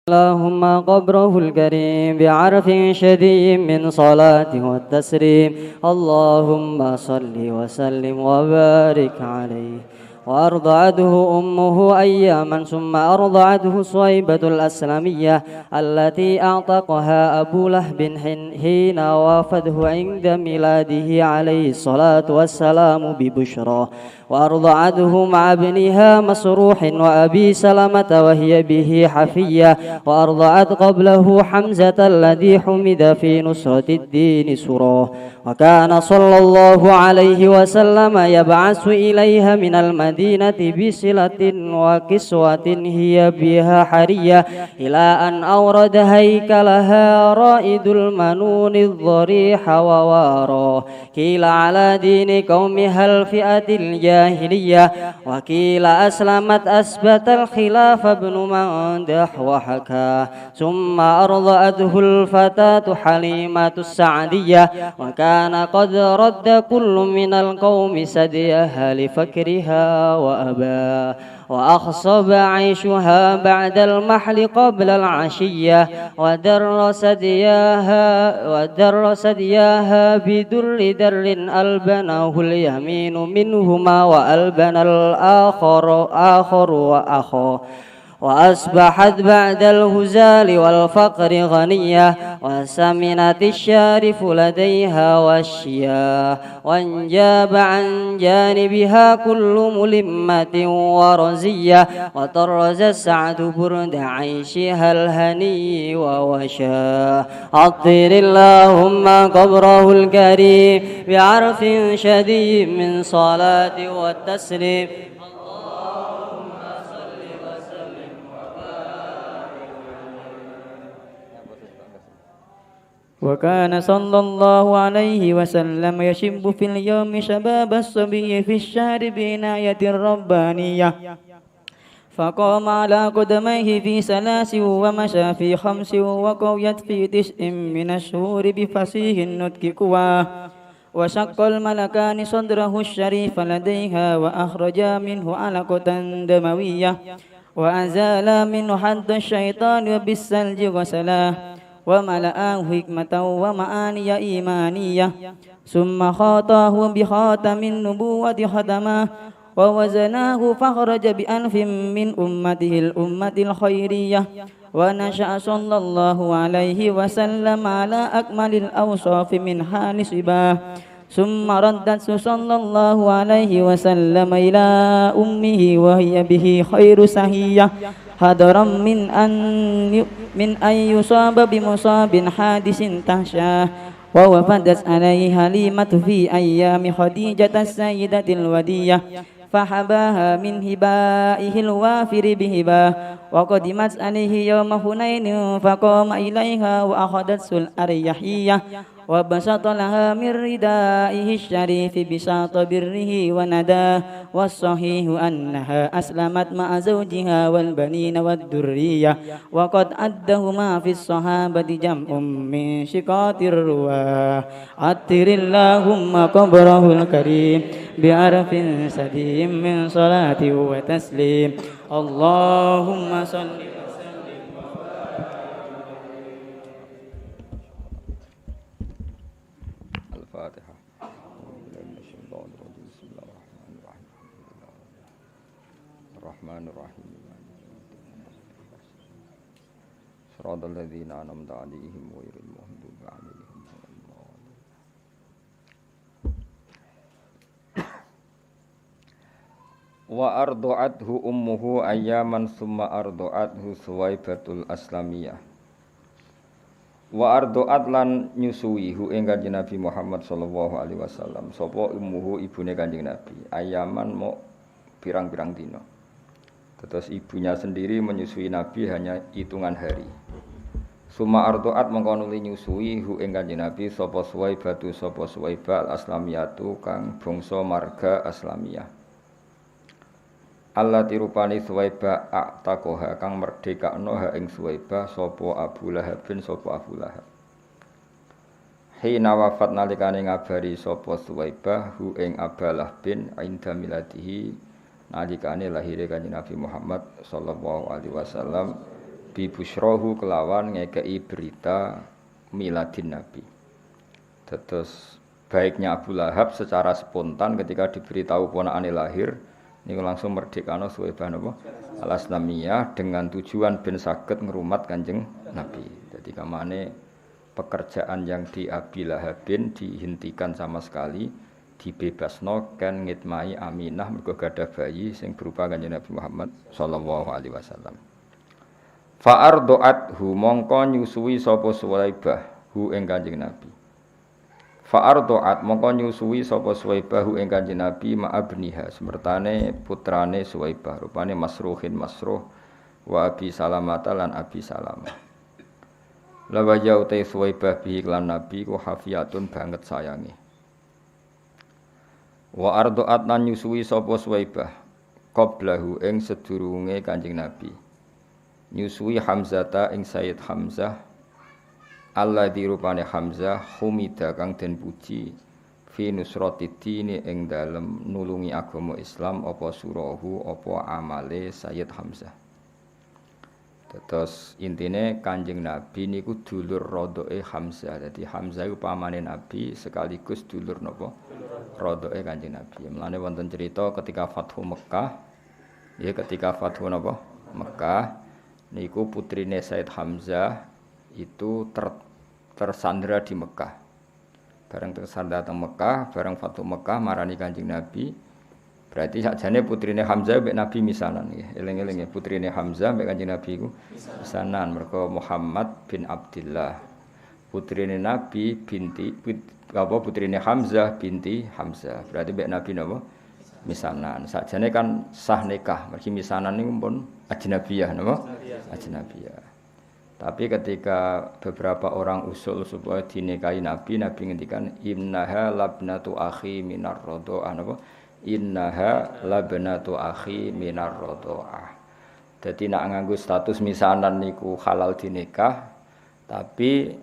اللهم قبره الكريم بعرف شديد من صلاة والتسليم. اللهم صل وسلم وبارك عليه. وأرضعته أمه أياما ثم أرضعته صويبة الأسلمية التي أعتقها أبو لهب حين وافده عند ميلاده عليه الصلاة والسلام ببشرى، وأرضعته مع ابنها مسروح وأبي سلمة وهي به حفية، وأرضعت قبله حمزة الذي حمد في نصرة الدين سراه. وكان صلى الله عليه وسلم يبعث إليها من المدينة بصلة وكسوة هي بها حرية، إلى أن أورد هيكلها رائد المنون الضريح وواراه. قيل على دين قومها الفئة الجاهلية، وقيل أسلمت أثبت الخلاف ابن مندح وحكاه. ثم أرضأته الفتاة حليمة السعدية، وكان قد رد كل من القوم سديها لفكرها وأباه، وأخصب عيشها بعد المحل قبل العشية، ودر سدياها بدر در ألبنه اليمين منهما وألبن الآخر وأخاه. وأصبحت بعد الهزال والفقر غنية، وسمنت الشارف لديها والشياه، وانجاب عن جانبها كل ملمة ورزية، وطرز السعد برد عيشها الهني ووشاه. عطر اللهم قبره الكريم بعرف شديد من صلاة والتسليم. وكان صلى الله عليه وسلم يشب في اليوم شباب الصبي في الشهر بعناية ربانية، فقام على قدميه في 3 ومشى في 5 وقويت في 9 من الشهور بفصيح النطق قواه. وشق الملكان صدره الشريف لديها وأخرجا منه علقة دموية، وأزالا منه حد الشيطان وبالثلج غسلاه، وملآه حكمة ومعاني إيمانية. ثم خاطاه بخاتم النبوة ختماه، ووزناه فخرج بأنف من أمته الأمة الخيرية. ونشأ صلى الله عليه وسلم على أكمل الأوصاف من حال صباه. ثم ردت صلى الله عليه وسلم إلى أمه وهي به خير سهية، حذرا من أن يصاب بمصاب حادث تهشاه. ووفدت عليه حليمة في أيام خديجة السيدة الودية، فحباها من هبائه الوافر بهباه. وقدمت عليه يوم حنين فقام إليها وأخذت الأريحية، وبسط لها من ردائه الشريف بساط بره ونداه. والصحيح أنها أسلمت مع زوجها والبنين والذرية، وقد أدهما في الصحابة جمع من شقات الرواه. عطر اللهم قبره الكريم بعرف سديم من صلاة وتسليم. اللهم صل صراط الذين أنعمت عليهم غير المغضوب عليهم ولا الضالين. Wa ardu'athu ummuhu ayyaman summa ardu'athu Suwaibatul Aslamiyah. Wa ardu'at lan nyusui hu ing Kanjeng Nabi Muhammad sallallahu alaihi wasallam sapa ummuhu ibune Kanjeng Nabi ayyaman mau pirang-pirang dina. Terus ibunya sendiri menyusui Nabi hanya hitungan hari. Suma ardu'at mengko nuli nyusui hu ing Kanjeng Nabi sapa Suwaibatu sapa Suwaibah al-Aslamiyatu kang bangsa marga Aslamiyah. Allah tirupani Suwaibah a'taqoha kang merdekakno ha ing Suwaibah sapa Abu Lahab bin sapa Abu Lahab. Hina wafat nalikane ngabari sapa Suwaibah hu ing Abalah bin inda miladihi nalikane lahire Kanjeng Nabi Muhammad sallallahu alaihi wasallam bi busyrahu kelawan ngekei berita miladin Nabi. Terus baiknya Abu Lahab secara spontan ketika diberitahu ponakane lahir niku langsung merdekano Suwaibah napa Al-Aslamiyah dengan tujuan ben saged ngrumat Kanjeng Nabi. Jadi kamane pekerjaan yang di Abi Lahabin dihentikan sama sekali, dibebasno kan ngitmai Aminah mergo gadah bayi sing berupa Kanjeng Nabi Muhammad sallallahu alaihi wasallam. Fa ardu'athu mongko nyusui sapa Suwaibah hu ing Kanjeng Nabi. Fa ardu'at mongko nyusui sapa Suwaibah hu ing Kanjeng Nabi ma'abniha semertane putrane Suwaibah rupane Masruhin Masruh wa Abi Salamah lan Abi Salamah. Lawa ya utai Suwaibah bihi lan Nabi ku hafiyatun banget sayangi. Wa ardu'at lan nyusui sapa Suwaibah qablahu ing sedurunge Kanjeng Nabi. Nyusui Hamzata ing Sayyid Hamzah alladzi rupane Hamzah humida kang den puji fi nusratid ing dalem nulungi agama Islam apa surahu apa amale Sayyid Hamzah. Terus intine Kanjeng Nabi niku dulur rodoke Hamzah. Jadi Hamzah iku pamane Nabi sekaligus dulur napa? Rodoke Kanjeng Nabi. Mulane wonten cerita ketika Fathu Mekkah, ya ketika Fathu napa? Mekkah niku putrine Said Hamzah itu tersandra di Mekkah. Bareng tersandra teng Mekkah, bareng Fathu Mekkah marani Kanjeng Nabi. Berarti sakjane putrine Hamzah mbek Nabi misanan nggih. Eling-eling ya putrine Hamzah mbek Kanjeng Nabi iku misanan mergo Muhammad bin Abdullah. Putrine Nabi putrine Hamzah binti Hamzah. Berarti mbek Nabi napa? Misanan. Sakjane kan sah nikah, mergi misanan niku pun ajnabiyah napa? Ajnabiyah. Tapi ketika beberapa orang usul supaya dinikahi Nabi, Nabi ngendikan innaha labnatu akhi minar radha'ah napa? Innaha labnatu akhi minar radha'ah. Dadi nak nganggo status misanan niku halal dinikah, tapi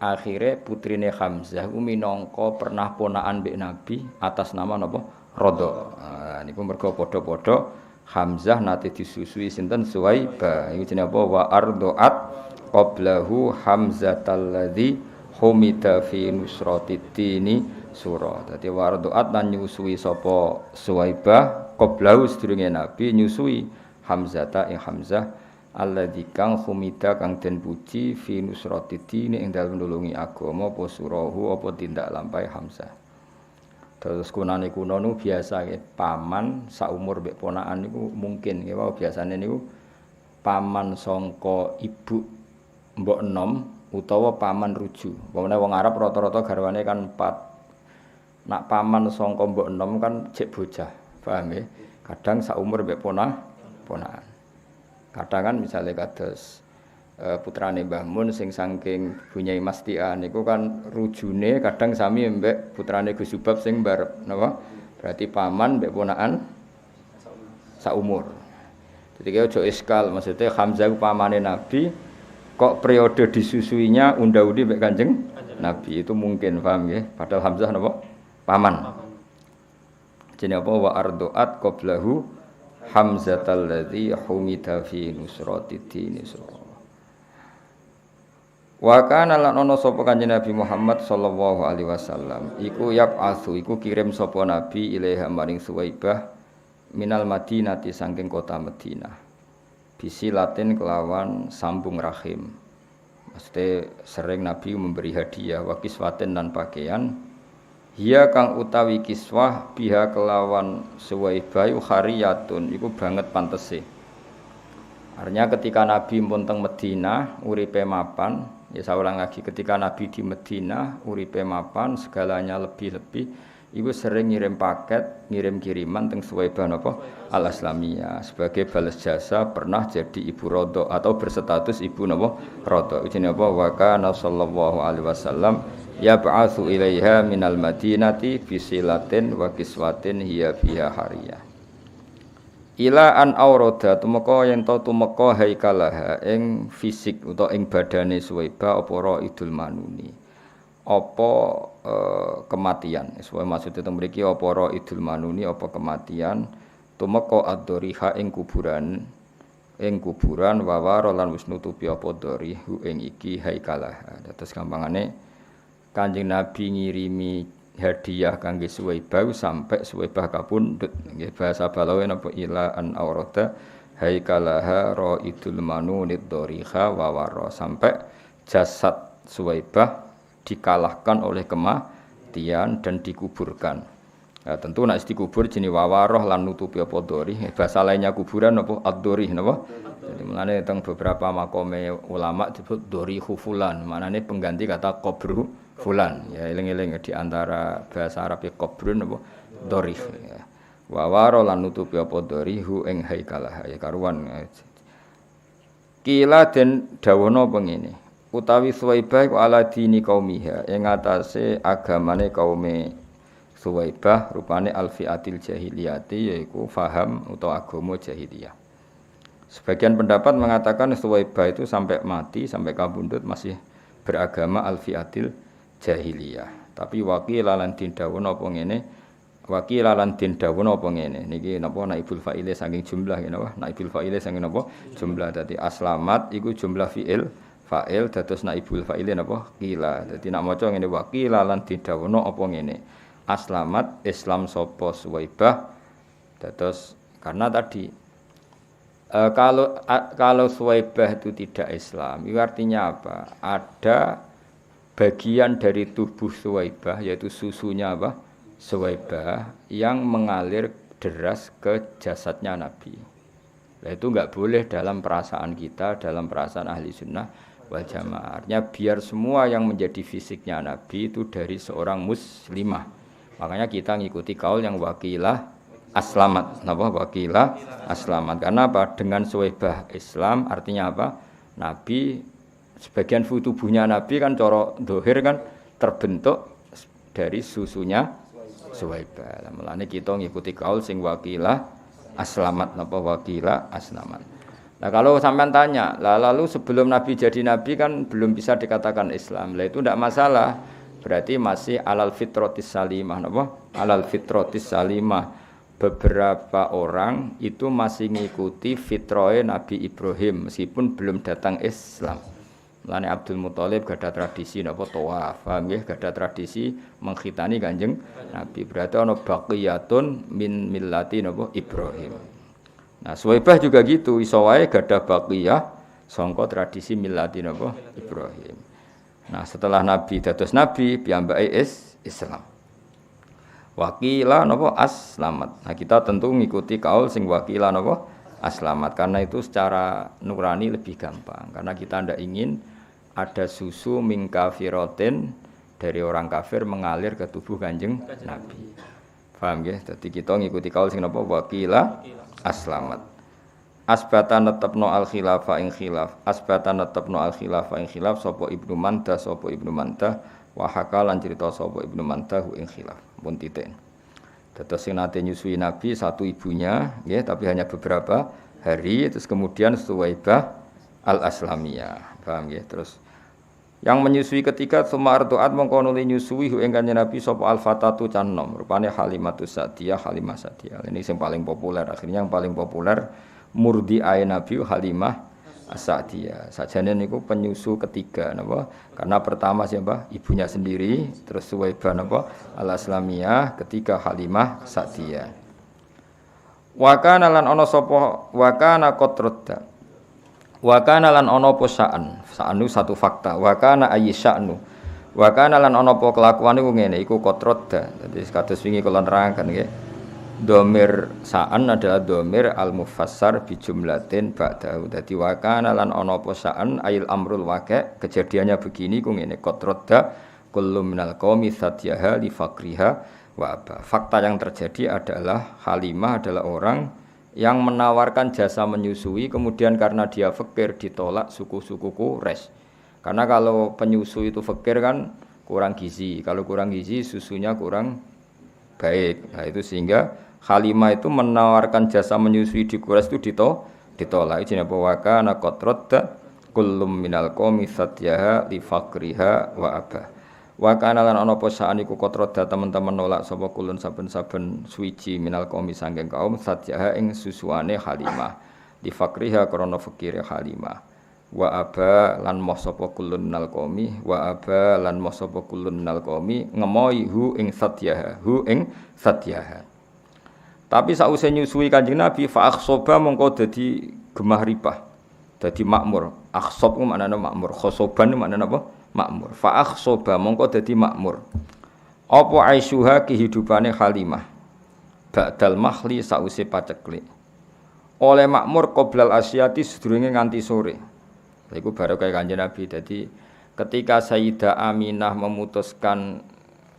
akhire putrine Hamzah ku minangka pernah ponakan mbek Nabi atas nama napa? Radha. Niku mergo padha-padha Hamzah nate disusui sinten Suwaibah. Iku jenenge apa? Wa ardu'at qablahu Hamzatalladzi humida fi nusratid-dini surah. Dadi warduat lan nyusui sapa Suwaibah qablahu sedurunge Nabi nyusui Hamzata ing Hamzah alladzi kang humida kang den puji fi nusratid-dini ing dalem nulungi agama apa surahu apa tindak lampahe Hamzah. Terus kunane kuno nu biasa nggih paman saumur mbek ponakan niku mungkin nggih wae biasane niku paman sangka ibu mbok enom utawa paman ruju. Pemene wong Arab rata-rata garwane kan 4. Nak paman sangka mbok enom kan jek bocah, paham nggih? Kadang saumur mbek ponakan. Kadang kan misale kados putrane Mbah Mun sing saking Bunyai Mastia niku kan rujune kadang sami mbek putrane Gus Subab sing mbarep napa? Berarti paman mbek ponakan saumur. Jadi kaya aja iskal, maksudnya Hamzah ku pamane Nabi kok periode disusuinya unda-undi mbek Kanjeng Nabi itu mungkin paham nggih? Padahal Hamzah napa? Paman. Jenenge apa wa ardu'at qablahu Hamzatal ladzi humida fi nusratid-dini surah. Wa kana lan ana sapa Kanjeng Nabi Muhammad sallallahu alaihi wasallam iku yab'atsu iku kirim sapa Nabi ilaiha maring Suwaibah minal Madinati saking kota Madinah. Bisi Latin kelawan sambung rahim. Maksudnya sering Nabi memberi hadiah wa kiswatin dan pakaian. Hiya kang utawi kiswah biha kelawan Suwaibah hariyatun iku banget pantese. Artinya ketika Nabi pun teng Madinah uripe mapan, ya saya ulang lagi ketika Nabi di Madinah uripe mapan segalanya lebih-lebih iku sering ngirim paket, ngirim kiriman teng Suwaibah napa Al-Aslamiyah sebagai balas jasa pernah jadi ibu Radha atau berstatus ibu napa Radha. Jenenge apa? Wa kana sallallahu alaihi wasallam yab'atsu ilaiha minal Madinati bisilatin wa kiswatin hiya biha hariyah. Ila an aurada tumeka yen to tumeka haikalaha ing fisik utawa ing badane Suwaibah apa Raidul Manuni. Apa kematian. Sesuai maksud itu mriki apa Raidul Manuni apa kematian tumeka ad-doriha ing kuburan ing kuburan wawaro lan wis nutupi apa dori hu ing iki haikalah. Terus gampangane Kanjeng Nabi ngirimi hadiah kangge Suwaibah sampai Suwaibah kapundhut. Nggih bahasa balawe napa ila an aurada haikalaha raidul manunid doriha wawaro sampai jasad Suwaibah dikalahkan oleh kematian dan dikuburkan. Nah, tentu nek dikubur jenenge wawaroh lan nutupi apa dori. Bahasa lainnya kuburan apa ad-dori napa? Jadi mulane teng beberapa makome ulama disebut dori khufulan, maknane pengganti kata qabru fulan. Ya eling-eling di antara bahasa Arab qabrun apa dori. Ya. Wawaroh lan nutupi apa dori hu ing haikalah ya karuan. Kila den dawono pengene. Utawi Suwaibah iku ala dini kaumiha ing atase agamane kaume Suwaibah rupane alfiatil jahiliyati yaiku faham atau agama jahiliyah. Sebagian pendapat mengatakan Suwaibah itu sampai mati sampai kabundut masih beragama alfiatil jahiliyah. Tapi wakilalan din dawuh napa ngene? Wakilalan din dawuh napa ngene? Niki napa naibul fa'ile saking jumlah napa? Naibul fa'ile saking napa? Jumlah dadi aslamat iku jumlah fi'il fa'il dados naibul fa'ile napa? Qila. Dadi nek maca ngene wakilalan din dawuh apa ngene? Aslamat Islam sopo Suwaibah terus karena tadi kalau Suwaibah itu tidak Islam itu artinya apa? Ada bagian dari tubuh Suwaibah yaitu susunya apa? Suwaibah yang mengalir deras ke jasadnya Nabi. Nah, itu enggak boleh dalam perasaan kita, dalam perasaan ahli sunnah wal jamaah. Artinya biar semua yang menjadi fisiknya Nabi itu dari seorang muslimah. Makanya kita ngikuti kaul yang wakilah aslamat. Napa wakilah aslamat? Karena apa? Dengan Suwaibah Islam artinya apa? Nabi sebagian tubuhnya Nabi kan cara dohir kan terbentuk dari susunya Suwaibah. Mulane kita ngikuti kaul sing wakilah aslamat. Napa wakilah aslamat? Nah kalau sampean tanya, lalu sebelum Nabi jadi Nabi kan belum bisa dikatakan Islam. Lah itu tidak masalah. Berarti masih alal fitrotis salimah, napa? Alal fitrotis salimah. Beberapa orang itu masih mengikuti fitroe Nabi Ibrahim meskipun belum datang Islam. Mulane Abdul Muthalib gadah tradisi napa tawaf, paham nggih? Gadah tradisi mengkhitani Kanjeng Nabi. Berarti ana baqiyatun min millati napa Ibrahim. Nah, Suwaibah juga gitu, iso wae gadah baqiyah sangka tradisi millati napa Ibrahim. Nah setelah Nabi dados Nabi piyambake Islam. Wakila napa aslamat. Nah kita tentu ngikuti kaul sing wakila napa aslamat karena itu secara nurani lebih gampang karena kita ndak ingin ada susu min kafirotin dari orang kafir mengalir ke tubuh Kanjeng Nabi. Paham nggih? Dadi kita ngikuti kaul sing napa wakila aslamat. Asbatan netepno al khilafah ing khilaf. Asbatan netepno al khilafah ing khilaf sapa Ibnu Mandah sapa Ibnu Mandah wa hakalan cerita sapa Ibnu Mandah ing khilaf. Pun titik. Dados sing nate nyusui Nabi satu ibunya nggih tapi hanya beberapa hari terus kemudian Suwaibah al-Aslamiyah. Paham nggih? Terus yang menyusui ketiga Sumar Duat mongko nuli nyusui ing Kanjeng Nabi sapa al-Fatatu canom rupane Halimatus Sa'diyah Halimah Sa'diyah. Ini yang paling populer akhirnya yang paling populer murdi ae Nabi Halimah As-Sa'diyah. Sajane niku penyusu ketiga napa? Karena pertama siapa? Ibunya sendiri, terus Suwaibah napa? Al-Aslamiyah, ketiga Halimah Sa'diyah. Wa kana lan ana sapa wa kana qatradda. Wa kana lan ana apa sa'anu satu fakta. Wa kana ayyisa'nu. Wa kana lan ana apa kelakuan niku ngene iku qatradda. Dadi kados wingi kula nerangkan nggih. Domir sa'an adalah domir al-mufassar bi jumlatin ba'dahu. Dadi wa kana lan ana apa sa'an ail amrul waqi' kejadiannya begini ku ngene qatradda kullu minal qaumi satyaha li faqriha wa aba. Fakta yang terjadi adalah Halimah adalah orang yang menawarkan jasa menyusui kemudian karena dia fakir ditolak suku-suku Quraisy. Karena kalau penyusu itu fakir kan kurang gizi. Kalau kurang gizi susunya kurang baik. Nah itu sehingga Halimah itu menawarkan jasa menyusui di Quraisy itu ditolak. Jenenge apa wa kana qatradda kullum minal qaumi satyaha li faqriha wa aba. Wa kana lan ana apa saan iku qatradda teman-teman nolak sapa kulun saben-saben suwiji minal qaumi sanging kaum satyaha ing susuane Halimah. di fakriha krana fakire Halimah. Wa aba lan moh sapa kullun minal qaumi wa aba lan moh sapa kullun minal qaumi ngemoi hu ing satyaha. Tapi sausé nyusui Kanjeng Nabi fa akhsoba mongko dadi gemah ripah. Dadi makmur. Akhsob ku maknane makmur, khosoban ku maknane apa? Makmur. Fa akhsoba mongko dadi makmur. Apa aisyuha kehidupane Halimah. Ba'dal mahli sausé paceklik. Oleh makmur qoblal asyati sedurunge nganti sore. Lha iku barokah Kanjeng Nabi. Dadi ketika Sayyidah Aminah memutuskan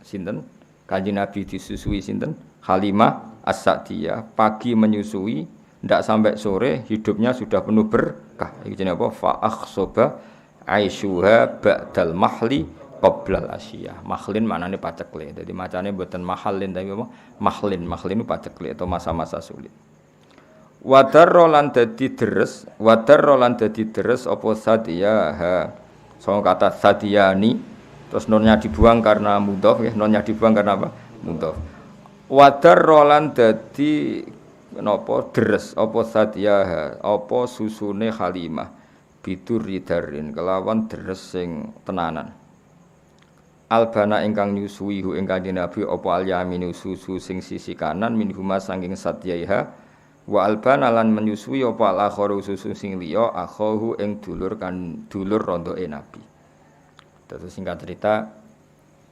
sinten? Kanjeng Nabi disusui sinten? Halimah As-Sa'diyah, pagi menyusui, ndak sampai sore hidupnya sudah penuh berkah. Iki jenenge apa? Fa akhsoba aisyuha ba'dal mahli qoblal asyiyah. Mahlin maknane pacekle. Dadi macane mboten mahallin tapi apa? Mahlin itu pacekle atau masa-masa sulit. Wadarro lan dadi deres apa sadiyah. Soal kata sadiyani terus nunnya dibuang karena mudhof ya, nunnya dibuang karena apa? Mudhof. Wadarro lan dadi napa deres apa sadiyah apa susune Halimah bidur ridarin kelawan deres sing tenanan. Albana ingkang nyusui hu ing Kanjeng Nabi apa al-yaminu susu sing sisi kanan minhuma saking sadyaiha wa albana lan menyusui apa al-akharu susu sing liya akhahu ing dulur rondoke Nabi. Terus singkat cerita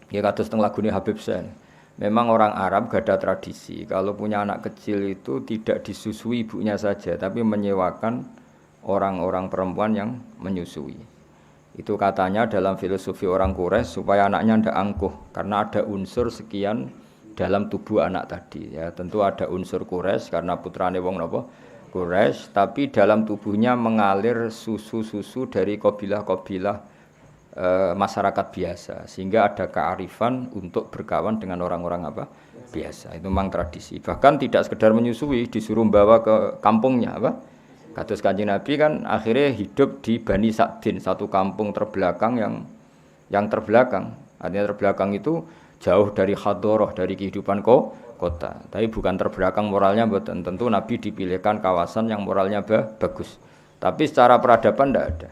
ya kados teng lagune Habib Sen. Memang orang Arab gak ada tradisi kalau punya anak kecil itu tidak disusui ibunya saja tapi menyewakan orang-orang perempuan yang menyusui. Itu katanya dalam filosofi orang Quraisy supaya anaknya ndak angkuh karena ada unsur sekian dalam tubuh anak tadi ya. Tentu ada unsur Quraisy karena putrane wong napa Quraisy, tapi dalam tubuhnya mengalir susu-susu dari kabilah-kabilah masyarakat biasa sehingga ada kearifan untuk berkawan dengan orang-orang apa biasa. Itu memang tradisi. Bahkan tidak sekedar menyusui, disuruh bawa ke kampungnya apa. Kados Kanjeng Nabi kan akhirnya hidup di Bani Sa'din, satu kampung terbelakang yang terbelakang. Artinya terbelakang itu jauh dari hadoroh, dari kehidupan kota. Tapi bukan terbelakang moralnya, betul. Tentu Nabi dipilihkan kawasan yang moralnya bagus. Tapi secara peradaban tidak ada.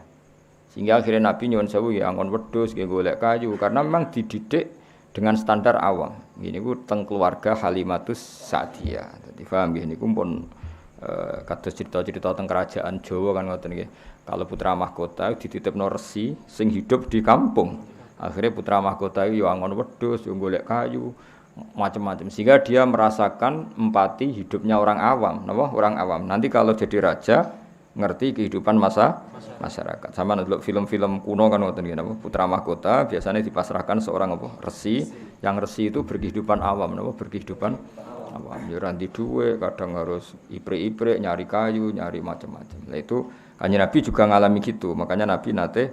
Sehingga akhirnya Nabi nyuwun sewu ya angon wedhus, nggih golek kayu karena memang dididik dengan standar awam. Gini ku teng keluarga Halimatus Sa'diyah. Dadi paham nggih niku pun kados cerita-cerita teng kerajaan Jawa kan ngoten nggih. Kalau putra mahkota dititipno resi sing hidup di kampung. Akhirnya putra mahkota itu ya angon wedhus, ya golek kayu, macam-macam. Sehingga dia merasakan empati hidupnya orang awam, napa? Orang awam. Nanti kalau jadi raja ngerti kehidupan masyarakat. Sama ndelok film-film kuno kan ngoten nggih napa putra mahkota biasanya dipasrahkan seorang apa resi, yang resi itu berkehidupan awam napa berkehidupan awam. Ya ranti duwe, kadang harus iprik-iprik nyari kayu, nyari macam-macam. Nah itu Kanjeng Nabi juga ngalami gitu. Makanya Nabi nate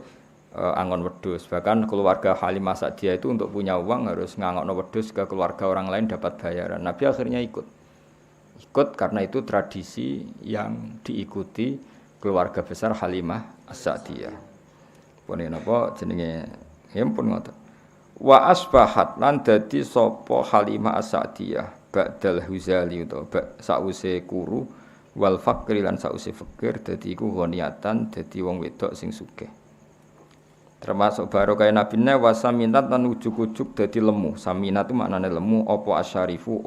angon wedhus. Bahkan keluarga Halimah Sa'diyah itu untuk punya uang harus ngangokno wedhus ke keluarga orang lain dapat bayaran. Nabi akhirnya ikut karena itu tradisi yang diikuti keluarga besar Halimah As-Sa'diyah. Pun napa jenenge pun ngoten. Wa asbahat lan dadi sapa Halimah As-Sa'diyah ba'dal huzali utawa sause kuru wal fakri lan sause fakir dadi iku ghoniatan dadi wong wedok sing sugih. Termasuk barokah nabine wa saminat lan ujug-ujug dadi lemu. Saminat itu maknane lemu apa asyarifu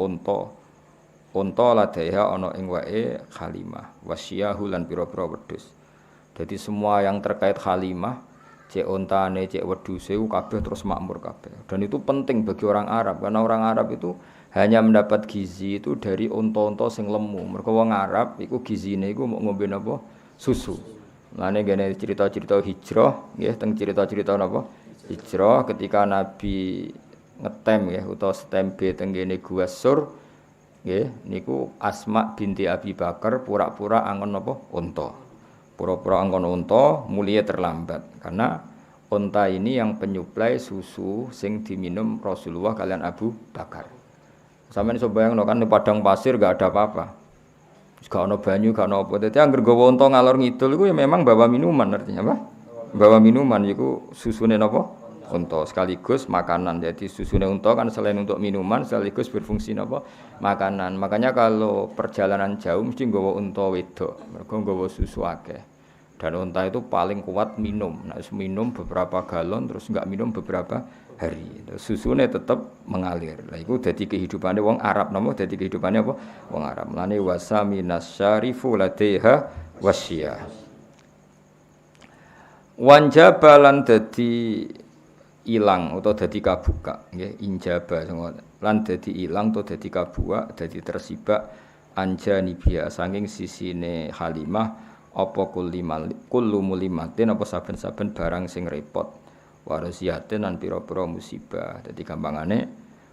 unta ladaiha ana ing wae Halimah wasyahu lan pira-pira wedhus. Jadi semua yang terkait Halimah, cek ontane, cek wedhuse kabeh terus makmur kabeh. Dan itu penting bagi orang Arab karena orang Arab itu hanya mendapat gizi itu dari unta-unta sing lemu. Mergo wong Arab iku gizine iku mau ngombe napa? Susu. Lane gene cerita-cerita hijrah nggih teng cerita-cerita napa? Hijrah ketika Nabi ngetem nggih utawa setembe teng gene Gua Sur. Nggih, niku Asma binti Abi Bakar pura-pura angon napa? Unta. Pura-pura angon unta, mulia terlambat karena unta ini yang penyuplai susu sing diminum Rasulullah kalian Abu Bakar. Sampeyan iso bayangno kan di padang pasir enggak ada apa-apa. Gak ono banyu, gak ono apa. Dadi anggere gawa unta ngalor ngidul iku ya memang bawa minuman artinya apa? Bawa minuman iku susune napa? unta sekaligus makanan. Jadi susune unta kan selain untuk minuman sekaligus berfungsi napa? Makanan. Makanya kalau perjalanan jauh mesti nggawa unta wedok, mergo nggawa susu akeh. Dan unta itu paling kuat minum. Nah, minum beberapa galon terus enggak minum beberapa hari. Susune tetap mengalir. Lah iku dadi kehidupane wong Arab napa? Dadi kehidupane apa? Wong Arab. Mulane wasaminas syarifu ladaiha wasyiyah. Wanjabalan dadi ilang utawa dadi kabuka nggih injaba lan dadi ilang utawa dadi kabuka dadi tersibak anjani biya saking sisine Halimah apa kullu mulimatin apa saben-saben barang sing repot warasiatin lan pira-pira musibah. Dadi gampangane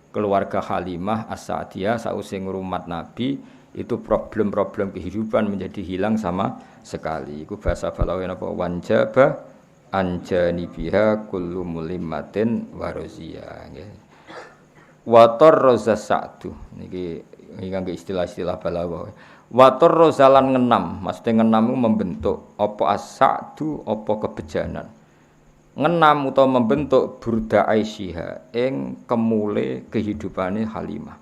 keluarga Halimah As-Sa'diyah sause ngrumat Nabi itu problem-problem kehidupan menjadi hilang sama sekali. Iku bahasa balaghane apa wanjaba anjani biha kullu mulimatin warasiya nggih. Wator roza sa'du niki nganggo istilah-istilah balagha. Wator rozalan ngenam, maksudnya ngenam itu membentuk apa as-sa'du apa kebejanan. Ngenam utawa membentuk burda Aisyah ing kemule kehidupane Halimah.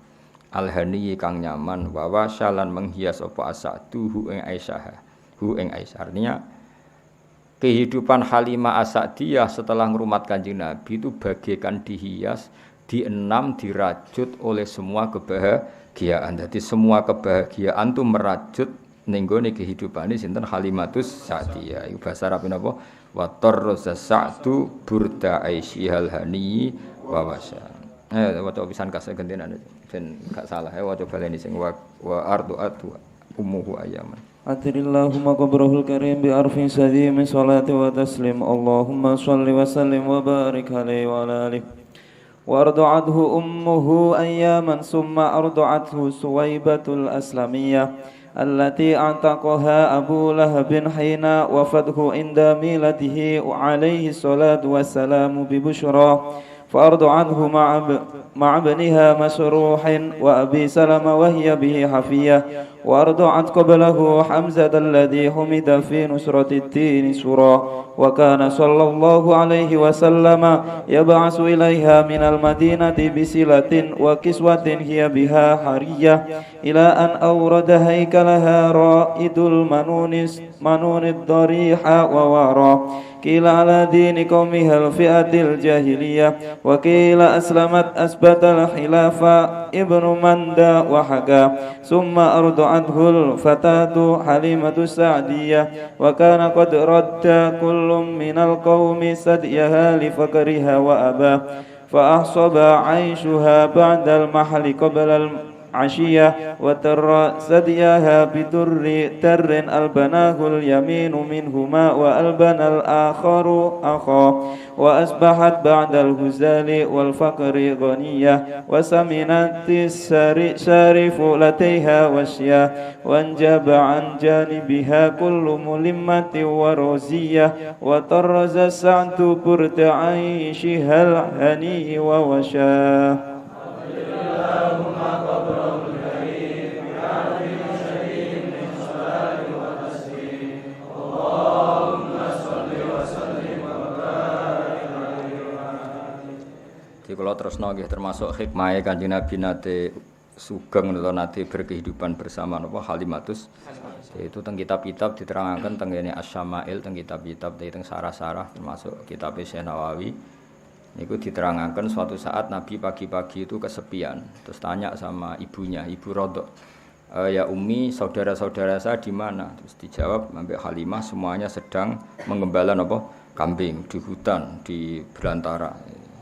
Alhani kang nyaman wa wasyalan menghias apa as-sa'du hu ing Aisyah. Hu ing Aisyah artinya kehidupan Halimah As-Sa'diyah setelah ngrumat Kanjeng Nabi itu bagaikan dihias, dienam, dirajut oleh semua kebahagiaan. Jadi semua kebahagiaan itu merajut ning gone kehidupane sinten Halimatus Sa'diyah. Iku bahasa Arab napa? Wa tarza sa'du burda aisyihal hani wa wasya. Waca pisan kase gentenan ben gak salah. Waca baleni sing wa ardu ummuhu ayaman. Atirillahumma qabrahul karim bi arfin sadimi salati wa taslim. Allahumma shalli wa sallim wa barik alaihi wa ala alihi. وأرضعته أمه أياما ثم أرضعته سويبة الأسلمية التي أعتقها أبو لهب حين وفده عند ميلته عليه الصلاة والسلام ببشرى فأرضعته مع ابنها مسروح وأبي سلمة وهي به حفية وأرضعت قبله حمزة الذي حمد في نصرة الدين سرى وكان صلى الله عليه وسلم يبعث إليها من المدينة بسلة وكسوة هي بها حرية إلى أن أورد هيكلها رائد المنون الضريح ووارى قيل على دين قومها الفئة الجاهلية وقيل أسلمت أثبت الخلافة ابن مندى وحكى ثم أرضعته الفتاة حليمة السعدية وكان قد رد كل من القوم ثديها لفقرها وأباه فأحصب عيشها بعد المحل قبل عشية وتر ثديها بدر تر ألبناه اليمين منهما وألبن الآخر أخا وأصبحت بعد الهزال والفقر غنية وسمنت الشارف لديها وشيا وانجب عن جانبها كل ملمة ورزية وطرز السعد برد عيشها الهني ووشاه. Kalau terusno nggih termasuk hikmahe Kanjeng Nabi nate sugeng utawa nate berkehidupan bersama napa Halimatus. Itu teng kitab-kitab diterangkan teng ngene Asy-Syama'il teng kitab-kitab teng sarah-sarah termasuk kitab Syekh Nawawi. Niku diterangkan suatu saat Nabi pagi-pagi itu kesepian, terus tanya sama ibunya, Ibu Rodok, ya Umi, saudara-saudara saya di mana? Terus dijawab Mbak Halimah semuanya sedang menggembala napa kambing di hutan di belantara.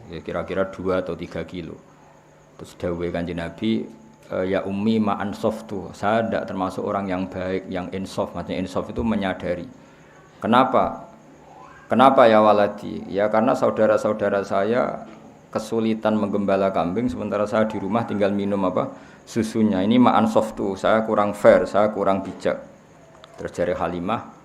Ya kira-kira 2 atau 3 kilo. Terus dawuhe Kanjeng Nabi, ya Ummi ma ansaftu. Saya tidak termasuk orang yang baik, yang insaf. Maksudnya insaf itu menyadari. Kenapa? Kenapa ya waladi? Ya karena saudara-saudara saya kesulitan menggembala kambing sementara saya di rumah tinggal minum apa? Susunya. Ini ma ansaftu. Saya kurang fair, saya kurang bijak. Terus jari Halimah,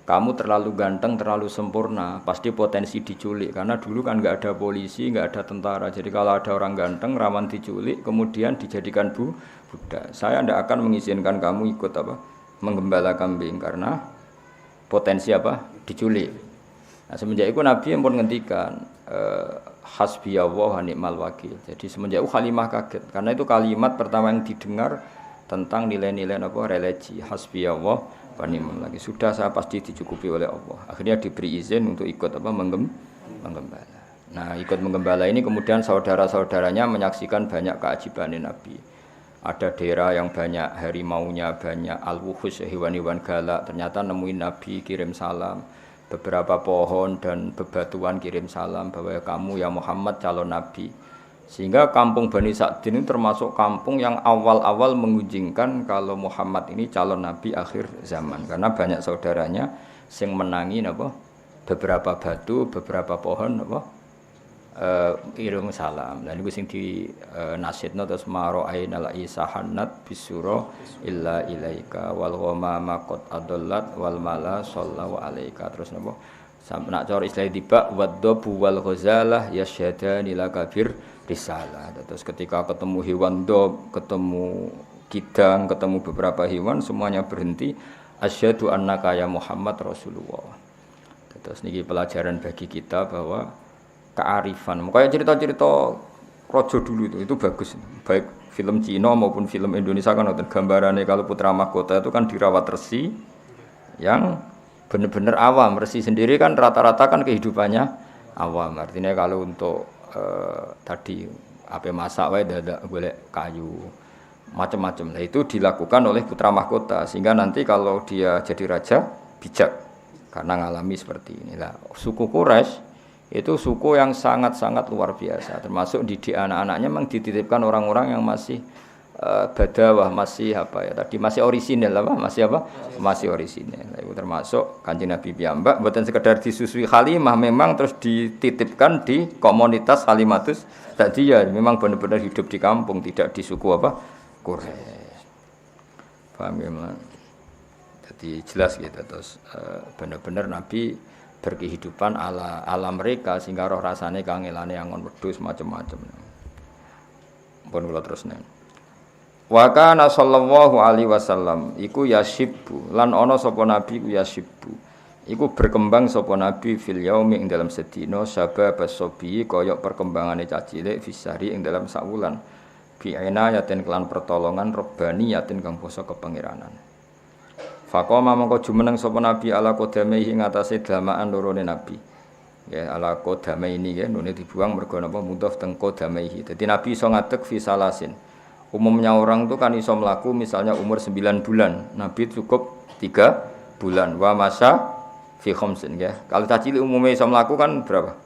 kamu terlalu ganteng, terlalu sempurna, pasti potensi diculik. Karena dulu kan nggak ada polisi, nggak ada tentara. Jadi kalau ada orang ganteng, rawan diculik, kemudian dijadikan budak. Saya tidak akan mengizinkan kamu ikut apa, menggembala kambing karena potensi apa, diculik. Nah, semenjak itu Nabi pun ngendikan hasbiyallah wa ni'mal wakil. Jadi semenjak itu Halimah kaget karena itu kalimat pertama yang didengar tentang nilai-nilai apa religi hasbiyallah wa ni'mal wakil. Sudah saya pasti dicukupi oleh Allah. Akhirnya diberi izin untuk ikut apa menggembala. Nah, ikut menggembala ini kemudian saudara-saudaranya menyaksikan banyak keajaiban Nabi. Ada daerah yang banyak harimaunya, banyak al-wuhus, hewan-hewan galak. Ternyata nemuin Nabi kirim salam. Beberapa pohon dan bebatuan kirim salam bahwa kamu ya Muhammad calon Nabi. Sehingga kampung Bani Sa'din ini termasuk kampung yang awal-awal mengunjingkan kalau Muhammad ini calon Nabi akhir zaman. Karena banyak saudaranya yang menangi apa, beberapa batu, beberapa pohon apa, irung salam. Dan itu sing di nasidna terus maro'ain ala isahanat bisuro illa ilaika wal ghamama qad adallat wal mala sallallahu alaika. Terus napa sampe nak cara istilah tiba waddabu wal ghazalah yasyhadani lakabir risalah. Terus ketika ketemu hewan dob, ketemu kidang, ketemu beberapa hewan semuanya berhenti asyhadu annaka ya Muhammad Rasulullah. Terus niki pelajaran bagi kita bahwa kearifan. Kayak cerita-cerita rojo dulu itu bagus. Baik film Cina maupun film Indonesia kan nonton gambarannya kalau putra mahkota itu kan dirawat resi yang benar-benar awam. Resi sendiri kan rata-rata kan kehidupannya awam. Artinya kalau untuk tadi apa masak wae dadak golek kayu macam-macam. Nah itu dilakukan oleh putra mahkota sehingga nanti kalau dia jadi raja bijak karena ngalami seperti inilah. Suku Quraisy itu suku yang sangat-sangat luar biasa, termasuk didik anak-anaknya memang dititipkan orang-orang yang masih badawah, masih apa ya tadi masih orisinil apa masih orisinil. Itu termasuk Kanjeng Nabi piyambak mboten sekedar disusui Halimah, memang terus dititipkan di komunitas Halimatus Sa'diyah, memang benar-benar hidup di kampung, tidak di suku apa Quraisy. Paham ya, Man? Jadi jelas gitu terus benar-benar Nabi berkehidupan ala mereka sehingga roh rasane kangelane angon wedhus macam-macam. Pun kula terusne. Wa kana sallallahu alaihi wasallam iku yasibbu lan ana sapa nabi ku yasibbu. Iku berkembang sapa nabi fil yaumi ing dalam sedina sabab sobi kaya perkembangane cah cilik fisari ing dalam sak wulan. Bi inayatin kelan pertolongan rabbaniyatin kang basa kepangeranan. Faqama mongko jumeneng sapa nabi ala qadamaihi ing atase damaan lorone nabi. Ya ala qadamaihi nggih nune dibuang mergo napa mudhof teng qadamaihi. Dadi nabi iso ngadeg fi salasin. Umumnya orang itu kan iso mlaku misalnya umur 9 bulan. Nabi cukup 3 bulan. Wa masa fi khamsin nggih. Kalau cah cilik umumnya iso mlaku kan berapa?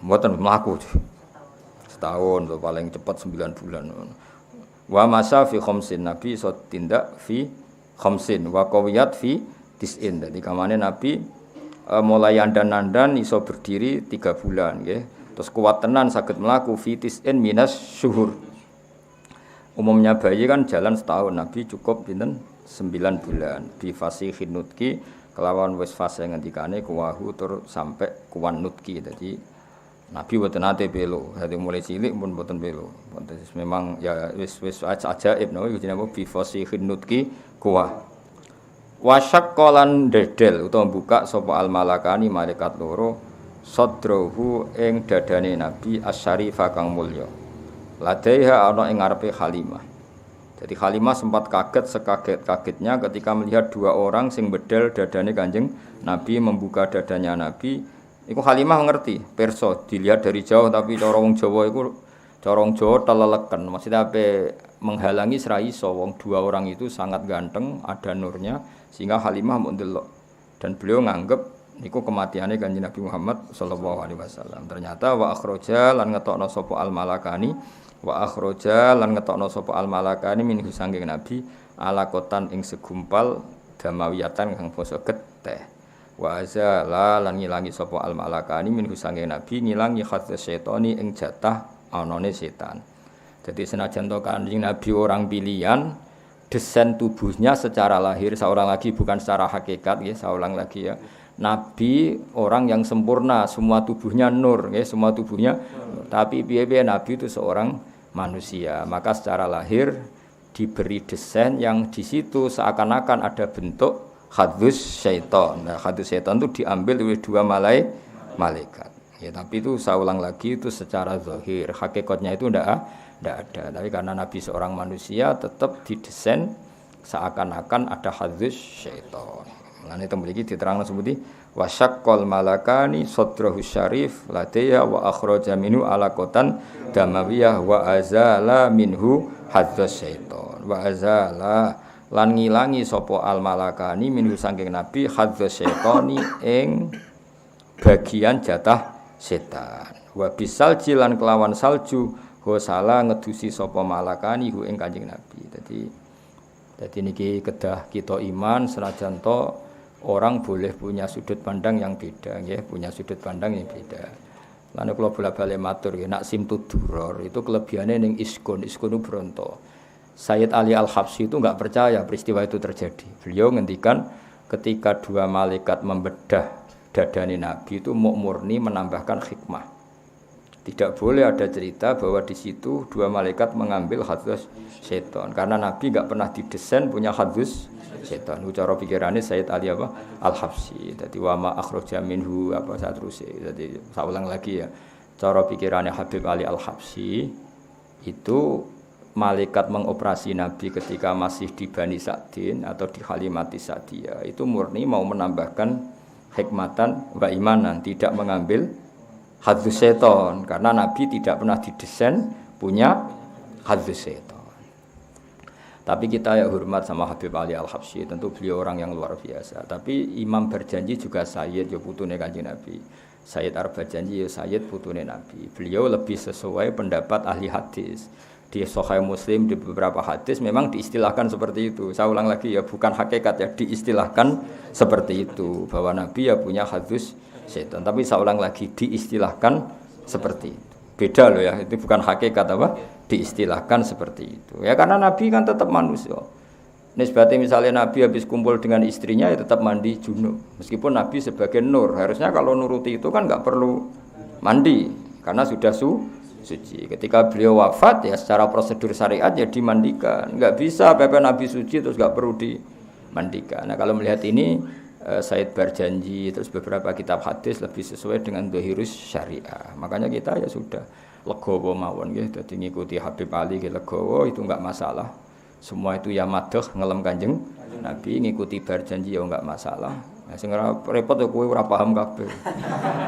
Mboten mlaku. Setahun tuh paling cepat 9 bulan. Wa masa fi khamsin nabi iso tindak fi khamsin wa qawiyat fi tis'in. Jadi kamane Nabi mulai andan-andan iso berdiri 3 bulan nggih. Terus kuat tenan saged mlaku fi tis'in minas syuhur. Umumnya bayi kan jalan setahun, Nabi cukup pinten 9 bulan. Bi fasihin nutki kelawan wis fase ngendikane kuwahu tur sampai kuwan nutki. Jadi Nabi mboten nate belo, dadi mulai cilik pun mboten belo. Memang ya wis ajaib no iki jenenge bi fasihin nutki kuah. Wasyaqqalan dedel utawa buka sapa al malakani malaikat loro sadrahu ing dadane Nabi asyarifa kang mulya. Ladaiha ana ing ngarepe Halimah. Jadi Halimah sempat kaget sekaget-kagetnya ketika melihat 2 orang sing bedel dadane Kanjeng Nabi, membuka dadanya Nabi. Iku Halimah ngerti, perso dilihat dari jauh tapi cara wong Jawa iku cara wong Jawa teleleken. Maksudnya ape menghalangi serai iso wong 2 orang itu sangat ganteng, ada nurnya sehingga Halimah mau ndelok. Dan beliau nganggep niku kematiannya Kanjeng Nabi Muhammad sallallahu alaihi wasallam. Ternyata wa akhraja lan ngetokno sapa al malakani min husanging Nabi alakotan ing segumpal damawiyatan kang basa geteh. Wa azala lan ngilangi sapa al malakani min husanging Nabi ngilangi khadz syaitani ing jatah anane setan. Jadi senajan to Kanjeng Nabi orang pilihan, desain tubuhnya secara lahir seorang lagi bukan secara hakikat ya, seorang lagi ya. Nabi orang yang sempurna, semua tubuhnya nur ya, semua tubuhnya nur. Tapi piye-piye Nabi itu seorang manusia, maka secara lahir diberi desain yang di situ seakan-akan ada bentuk hadzus syaiton. Nah, hadzus syaiton itu diambil oleh dua malaikat. Ya, tapi itu saya ulang lagi itu secara zahir, hakikatnya itu ndak ada. Tapi karena Nabi seorang manusia tetap didesain seakan-akan ada hadzus syaiton. Lan itu memiliki diterangkan seperti wasyaqqal malakani sadrahu syarif ladaya wa akhraja minhu alaqatan damawiyah wa azala minhu hadzus syaiton. Wa azala lan ngilangi sapa al malakani minhu saking Nabi hadzus syaitoni ing bagian jatah setan. Wa bisal jilan kelawan salju hosala ngedusi sapa malakani hu ing Kanjeng Nabi. Jadi niki kedah kita iman senajan to orang boleh punya sudut pandang yang beda nggih, punya sudut pandang yang beda. Lan kula bola-bali matur nggih, nak simtud duror itu kelebihane ning iskun Bronto. Sayyid Ali Al-Habsyi itu enggak percaya peristiwa itu terjadi. Beliau ngendikan ketika dua malaikat membedah dadane Nabi itu murni menambahkan hikmah. Tidak boleh ada cerita bahwa di situ dua malaikat mengambil hadzus syaitan karena Nabi enggak pernah didesain punya hadzus syaitan. Cara pikirannya Sayyid Ali Al-Habsyi. Dadi wa ma akhraja minhu apa saterusé. Dadi saya ulang lagi ya. Cara pikirannya Habib Ali Al-Habsyi itu malaikat mengoperasi Nabi ketika masih di Bani Sa'din atau di Halimati Sa'diyah itu murni mau menambahkan hikmatan wa imanan, tidak mengambil hadzus syaitan karena Nabi tidak pernah didesain punya hadzus syaitan. Tapi kita ya hormat sama Habib Ali Al-Habsyi, tentu beliau orang yang luar biasa. Tapi Imam berjanji juga Sayyid ya putune Kanjeng Nabi. Sayyid Ar-Bajanji ya Sayyid putune Nabi. Beliau lebih sesuai pendapat ahli hadis. Di Sahih Muslim di beberapa hadis memang diistilahkan seperti itu. Saya ulang lagi ya, bukan hakikat ya, diistilahkan seperti itu bahwa Nabi ya punya hadzus syaitan. Tapi saya ulang lagi diistilahkan seperti itu. Beda loh ya, itu bukan hakikat apa? Diistilahkan seperti itu. Ya karena Nabi kan tetap manusia. Nisbatnya misalnya Nabi habis kumpul dengan istrinya ya tetap mandi junub. Meskipun Nabi sebagai nur, harusnya kalau nuruti itu kan nggak perlu mandi karena sudah suci. Ketika beliau wafat ya secara prosedur syariat ya dimandikan. Enggak bisa PP Nabi suci terus enggak perlu dimandikan. Nah, kalau melihat ini Said berjanji terus beberapa kitab hadis lebih sesuai dengan dhahirus syariah. Makanya kita ya sudah legowo mawon nggih dadi ngikuti Habib Ali nggih legowo itu enggak masalah. Semua itu ya madhah ngelem Kanjeng Nabi ngikuti berjanji ya enggak masalah. Nah, sing repot ya kowe ora paham kabeh.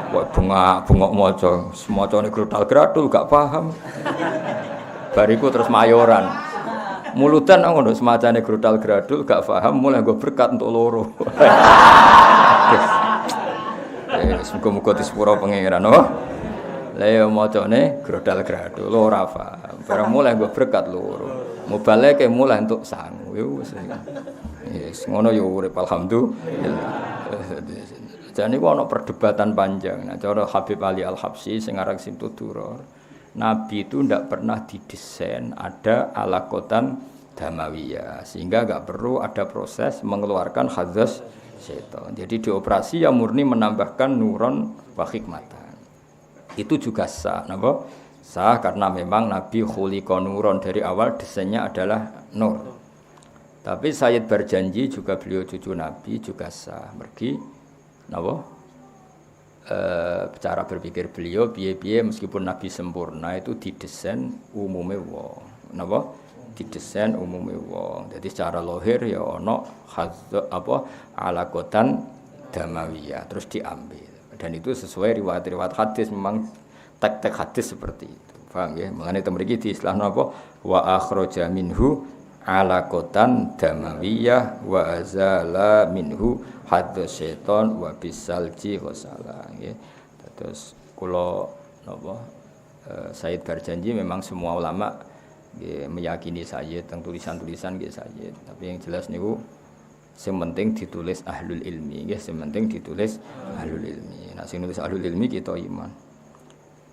Kok bengok maca, semacane gradul gak paham. Bariku terus mayoran. Mulutan ngono semacane gradul gak paham mulai nggo berkat untuk loro. Muga-muga disepuro pangeran, oh. Lah ya macane gradul ora paham. Bareng mulai nggo berkat loro. Mubaleke mulai entuk sangu. Wis. Yes, ngono yo urip alhamdulillah. Jadi niku ana perdebatan panjang. Nah, cara Habib Ali Al-Habsyi sing aran Simtud Duror, Nabi itu ndak pernah didesain ada alaqatan damawiyah sehingga enggak perlu ada proses mengeluarkan hadzus syaitan. Jadi dioperasi yang murni menambahkan nuron wa hikmatan. Itu juga sah, napa? Sah karena memang Nabi khuliqa nuron dari awal desainnya adalah nur. Tapi Sayyid berjanji juga beliau cucu Nabi juga sah. Mergi napa? Cara berpikir beliau piye-piye meskipun Nabi sempurna itu didesain umume wong. Napa? Didesain umume wong. Jadi secara lahir ya ana alaqatan damawiyah terus diambil. Dan itu sesuai riwayat-riwayat hadis memang tek-tek hadis seperti itu. Paham ya? Mengenai temriki di istilah napa? Wa akhraja minhu alaqatan damawiyah wa azala minhu hadzus syaiton wa bisalji wasala nggih. Terus kula napa Said berjanji memang semua ulama nggih meyakini Sayyid teng tulisan-tulisan nggih Sayyid. Tapi yang jelas niku sing penting ditulis ahlul ilmi nggih, sing penting ditulis ahlul ilmi. Nah sing nulis ahlul ilmi kita iman.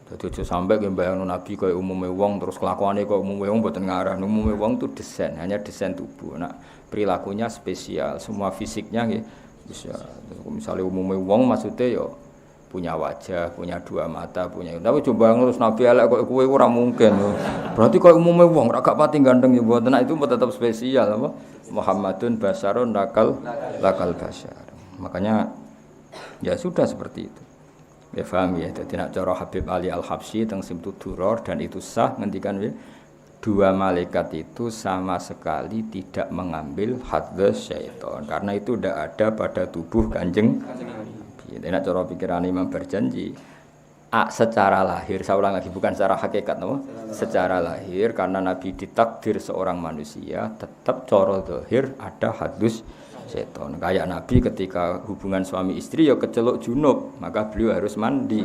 Dadi aja sampai ke bayangno Nabi kaya umume wong terus kelakuane kaya umume wong mboten ngarah. Umume wong itu desain, hanya desain tubuh. Nah, perilakunya spesial, semua fisiknya nggih bisa. Misalnya umume wong maksudnya ya punya wajah, punya dua mata, punya. Tapi coba ngurus Nabi elek kok kowe ora mungkin. Berarti kok umume wong ora gak pati ganteng ya mboten. Nah itu tetap spesial apa? Muhammadun basyarun lakal basyar. Makanya ya sudah seperti itu. Ya paham ya. Jadi nak cara Habib Ali Al-Habsyi teng Simtud Duror dan itu sah ngendikan ya, dua malaikat itu sama sekali tidak mengambil hadzas syaitan karena itu tidak ada pada tubuh Kanjeng Nabi. Nek cara pikiran Imam berjanji secara lahir, saya ulang lagi bukan secara hakikat no? Secara lahir karena Nabi ditakdir seorang manusia tetap cara zahir ada hadzas syaitan. Kayak Nabi ketika hubungan suami istri ya keceluk junub, maka beliau harus mandi.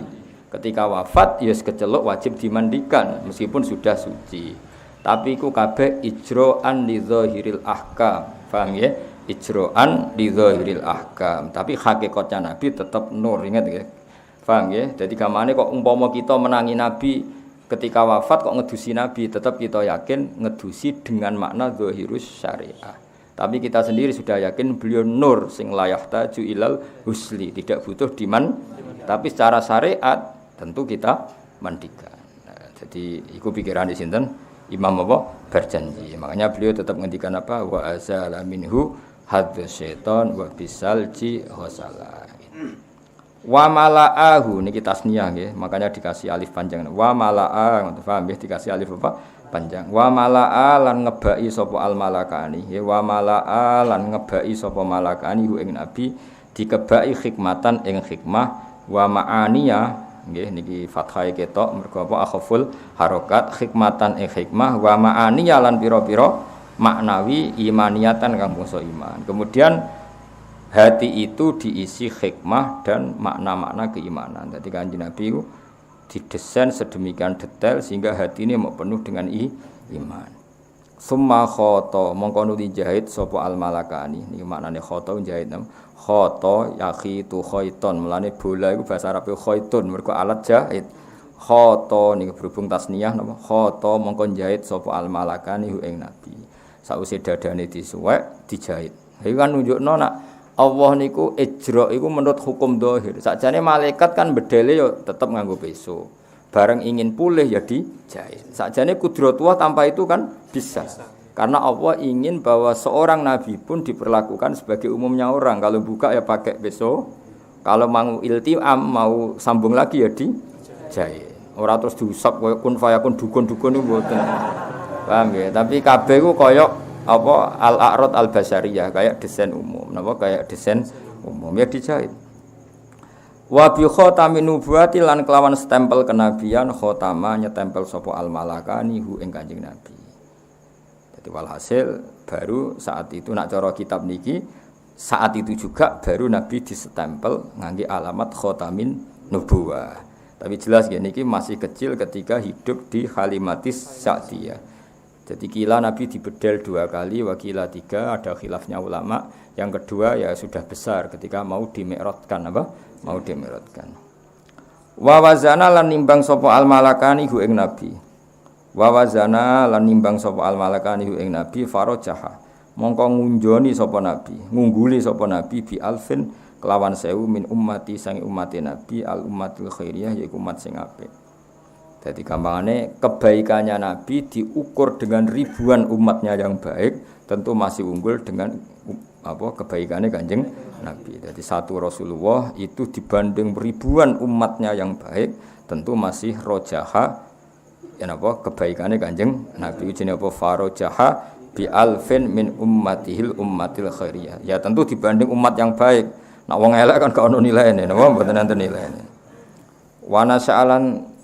Ketika wafat ya keceluk wajib dimandikan meskipun sudah suci. Tapi iku kabeh ijro'an li zahiril ahkam. Paham ya? Ijro'an li zahiril ahkam. Tapi hakikatnya Nabi tetap nur, ingat ya? Paham ya? Jadi gamane kok umpama kita menangi Nabi ketika wafat kok ngedusi Nabi, tetap kita yakin ngedusi dengan makna zahirus syariah. Tapi kita sendiri sudah yakin beliau nur sing la yahtaju ilal husli, tidak butuh diman. Tapi secara syariat tentu kita mandikan. Nah, jadi iku pikiran di sinten? Imam apa? Berjanji. Makanya beliau tetap ngendikan apa? Wa azala minhu hadzas syaitan wa bisalji ghasala. Wa mala'ahu niki tasniyah nggih, makanya dikasih alif panjang. Wa mala'a, ngoten paham nggih dikasih alif apa? Panjang. Wa mala'a lan ngebaki sapa al malakani. Wa mala'a lan ngebaki sapa malakani hu ing nabi dikebaki hikmatan ing hikmah wa ma'aniya nggih niki fathah ketok mergo apa akhaful harokat hikmatan hikmah wa ma'ani lan pira-pira maknawi imaniyatan kang bangsa iman. Kemudian hati itu diisi hikmah dan makna-makna keimanan. Dadi Kanjeng Nabi itu didesain sedemikian detail sehingga hati ini mau penuh dengan iman. Summa khata mongko nuli jahit sapa al malakani niki maknane khata jahit khata yakhitu khaiton melane bola iku bahasa Arabe khaitun mergo alat jahit khata niki berhubung tasniyah napa khata mongko jahit sapa al malakani ing nabi sause dadane disuwek dijahit iki kan nunjukno nak Allah niku ijra iku menurut hukum zahir sakjane malaikat kan bedele ya tetep nganggo peso bareng ingin pulih ya dijahit sakjane kudratullah tanpa itu kan bisa. Karena Allah ingin bahwa seorang nabi pun diperlakukan sebagai umumnya orang. Kalau buka ya pakai peso. Kalau mau iltiam, mau sambung lagi ya dijahit. Ora terus diusap koyo kun fayakun dukun-dukun niku mboten. Paham ya? Tapi kabeh ku koyo apa al-a'rad al-basariyah, kayak desain umum. Napa kayak desain umum ya dijahit. Wa bi khatamin nubuwati lan kelawan stempel kenabian khatama nyetempel sapa al-malakani hu ing Kanjeng Nabi. Walhasil baru saat itu nak cara kitab niki saat itu juga baru Nabi disestempel ngangge alamat khotamin nubuwah. Tapi jelas ya niki masih kecil ketika hidup di Halimatis Sa'diyah. Jadi kila Nabi dibedel 2 kali, wakila 3 ada khilafnya ulama. Yang kedua ya sudah besar ketika mau dimi'rajkan apa? Mau dimi'rajkan. Wa wazana lan nimbang sapa al malakani hu ing Nabi. Wa wazana lan nimbang sapa al malakani ing nabi farajaha mongko ngunjoni sapa nabi ngungguli sapa nabi bi alfin kelawan 1000 min ummati sange umate nabi al ummatul khairiyah yaiku umat sing apik. Dadi gampangane kebaikannya nabi diukur dengan ribuan umatnya yang baik tentu masih unggul dengan apa kebaikannya Kanjeng Nabi. Jadi satu Rasulullah itu dibanding ribuan umatnya yang baik tentu masih rojaha ya napa kebaikannya Kanjeng Nabi jenenge apa farajaha bi alfin min ummatihil ummatil khairiyah. Ya tentu dibanding umat yang baik. Nek wong elek kan gak ono nilaine, napa mboten enten nilaine. Wa nasa'alan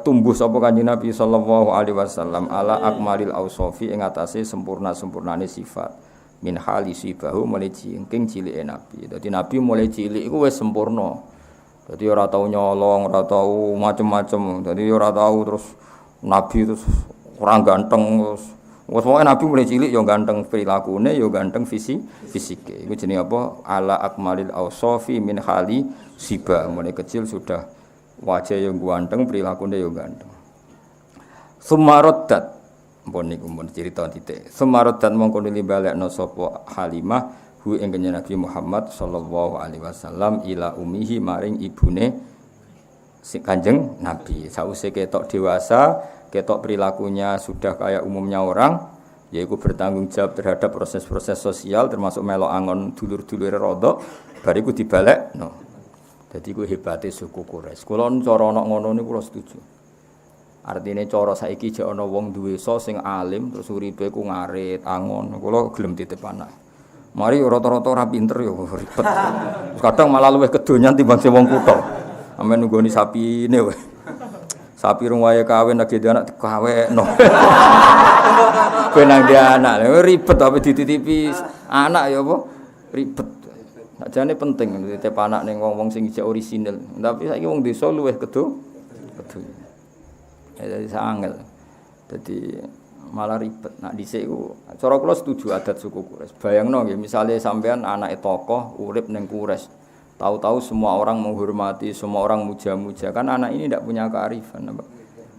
tumbuh sapa Kanjeng Nabi sallallahu alaihi wasallam ala akmalil ausofi ing atase sempurna-sempurnane sifat. Min hali sibahu mulai cingking cilike Nabi. Dadi Nabi mulai cilik iku wis sempurna. Dadi ora tau nyolong, ora tau macem-macem. Dadi ora tau terus Nabi terus orang ganteng terus pokoke Nabi mulai cilik ya ganteng prilakune ya ganteng fisike. Iku jenenge apa? Ala akmalil ausofi min hali siba. Mulai kecil sudah wajah yang ganteng, prilakune ya ganteng. Sumaroddat mpun niku mun cerita titik. Sumaroddat mongko nuli balekno sapa Halimah hu ing kanjeng Nabi Muhammad sallallahu alaihi wasallam ila ummihi maring ibune si Kanjeng Nabi. Sausé ketok dewasa, ketok perilakunya sudah kayak umumnya orang, yaitu bertanggung jawab terhadap proses-proses sosial termasuk melok angon dulur-dulure rodok, bariku dibalekno. Dadi ku hebate suku Quraisy. Kula cara ana ngono niku kula setuju. Artine cara saiki jek ana wong duwe so sing alim terus uripe ku ngarit, angon, kula gelem titip anak. Mari rata-rata ora pinter ya ribet. Kadang malah luwih kedonyan timbang sing wong kutha. Amen nggoni sapine wae. Sapi rung wae kawin lagi dia anak dikawekno. Kowe nang dia anak ribet tapi dititipi anak ya apa? Ribet. Sakjane penting titip anak ning wong-wong sing isih orisinal. Tapi saiki wong desa luwih kedo. Jadi sangat, jadi malah ribet. Nak dhisik iku, cara kula setuju adat suku Quraisy. Bayangno nggih, misale sampean anake tokoh urip ning Quraisy. Tahu-tahu semua orang menghormati, semua orang muja-muja. Kan anak ini tidak punya kearifan, apa?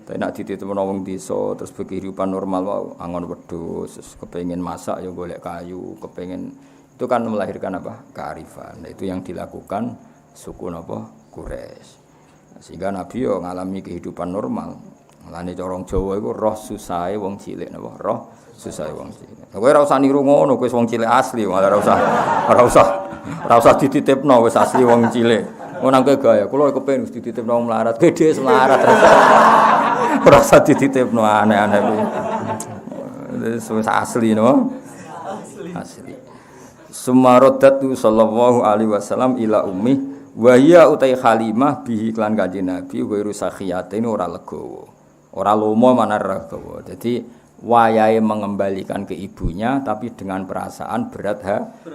Tapi nak dititipno wong desa terus kehidupan normal wae, angon wedhus, terus kepengin masak ya golek kayu, kepengin itu kan melahirkan apa? Kearifan. Nah, itu yang dilakukan suku napa? Quraisy. Sehingga Nabi yo ngalami kehidupan normal. Lane corong Jawa iku roh susahe wong cilik napa? Roh susahe wong cilik. Kowe ora usah niru ngono, kowe wong cilik asli, malah ora usah dititipno wis asli wong cilik. Ngono kowe gaya, kula kepengin dititipno wong melarat, gede melarat. Ora usah dititipno aneh-aneh kuwi. Wis asli no. Asli. Sumaradatu sallallahu alaihi wasallam ila ummi wa hiya utai Halimah bihi klan Kanjeng Nabi wa rusakhiyatin ora legowo. Ora lomo mana regawa. Jadi wayahe mengembalikan ke ibunya tapi dengan perasaan berat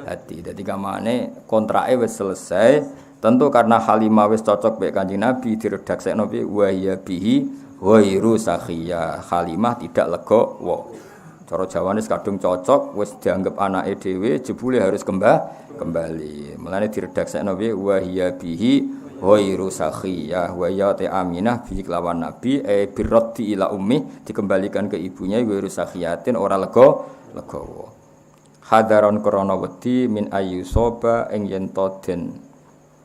hati. Jadi kamane kontrake wis selesai. Tentu karena Halimah wis cocok mek Kanjeng Nabi diredaksekno piye wa hiya bihi ghairu sakhiyah. Halimah tidak legowo. Cara Jawane kadung cocok wis dianggap anake dhewe jebule harus kembali. Mulane diredaksekno piye wa hiya bihi ghairu sakhiyah wa ya ta Aminah bi kelawan Nabi birraddi ila ummi dikembalikan ke ibunya ghairu sakhiyatin ora legowo. Hadaron krana wedi min ayyusoba ing yen to den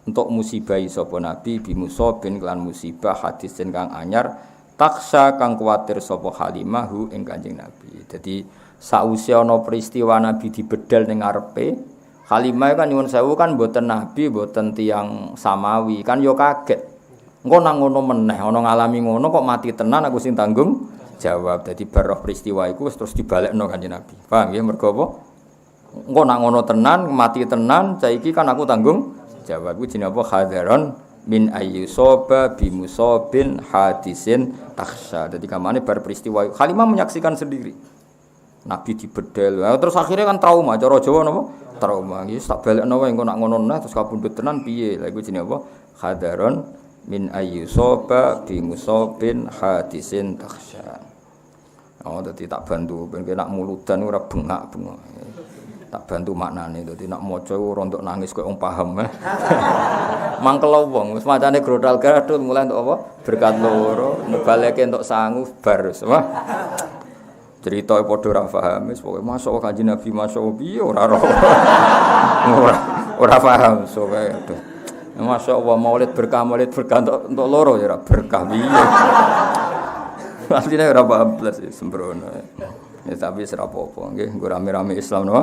entuk musibah sapa Nabi bi musabin kelan musibah hadis kang anyar taksa kang kuwatir sapa Halimah hu ing Kanjeng Nabi. Jadi sausé ana peristiwa Nabi dibedal ning ngarepe Halimah kan nyuwun sewu kan mboten nabi, mboten tiyang samawi, kan yo kaget. Engko nang ngono meneh, ana ngalami ngono kok mati tenan aku sing tanggung jawab. Dadi baroh peristiwa iku terus dibalekno Kanjeng Nabi. Paham nggih mergo apa? Engko nang ngono tenan, mati tenan, saiki kan aku tanggung jawab. Iku jenenge apa? Hadaron min ayyusoba bi musabin hadisin takhsha. Dadi kamane bar peristiwa Halimah menyaksikan sendiri. Nabi dibedel. Terus akhirnya kan trauma, cara Jawa napa? Trauma. Iki tak balekno wae engko nak ngono nah terus kabundut tenan piye? Lha iku jenenge apa? Hadaron min ayyusoba bi musabin hadisin takhsha. Oh, dadi tak bantu ben nak muludan ora bengak-bengok. Tak bantu maknane dadi nak maca ora entuk nangis koyo wong paham. Mangkel wong wis macane grodal gadul mulai entuk apa? Berkat loro, nebaleke entuk sangu bar wis. Cerita padha ora paham wis pokoke masuk Kanjeng Nabi masuk piye ora paham sok ae. Masyaallah maulid berkah untuk loro ya ora berkah piye. Asline ora paham blas sembrono. Ya tapi ora apa-apa nggih nggo rame-rame Islam no.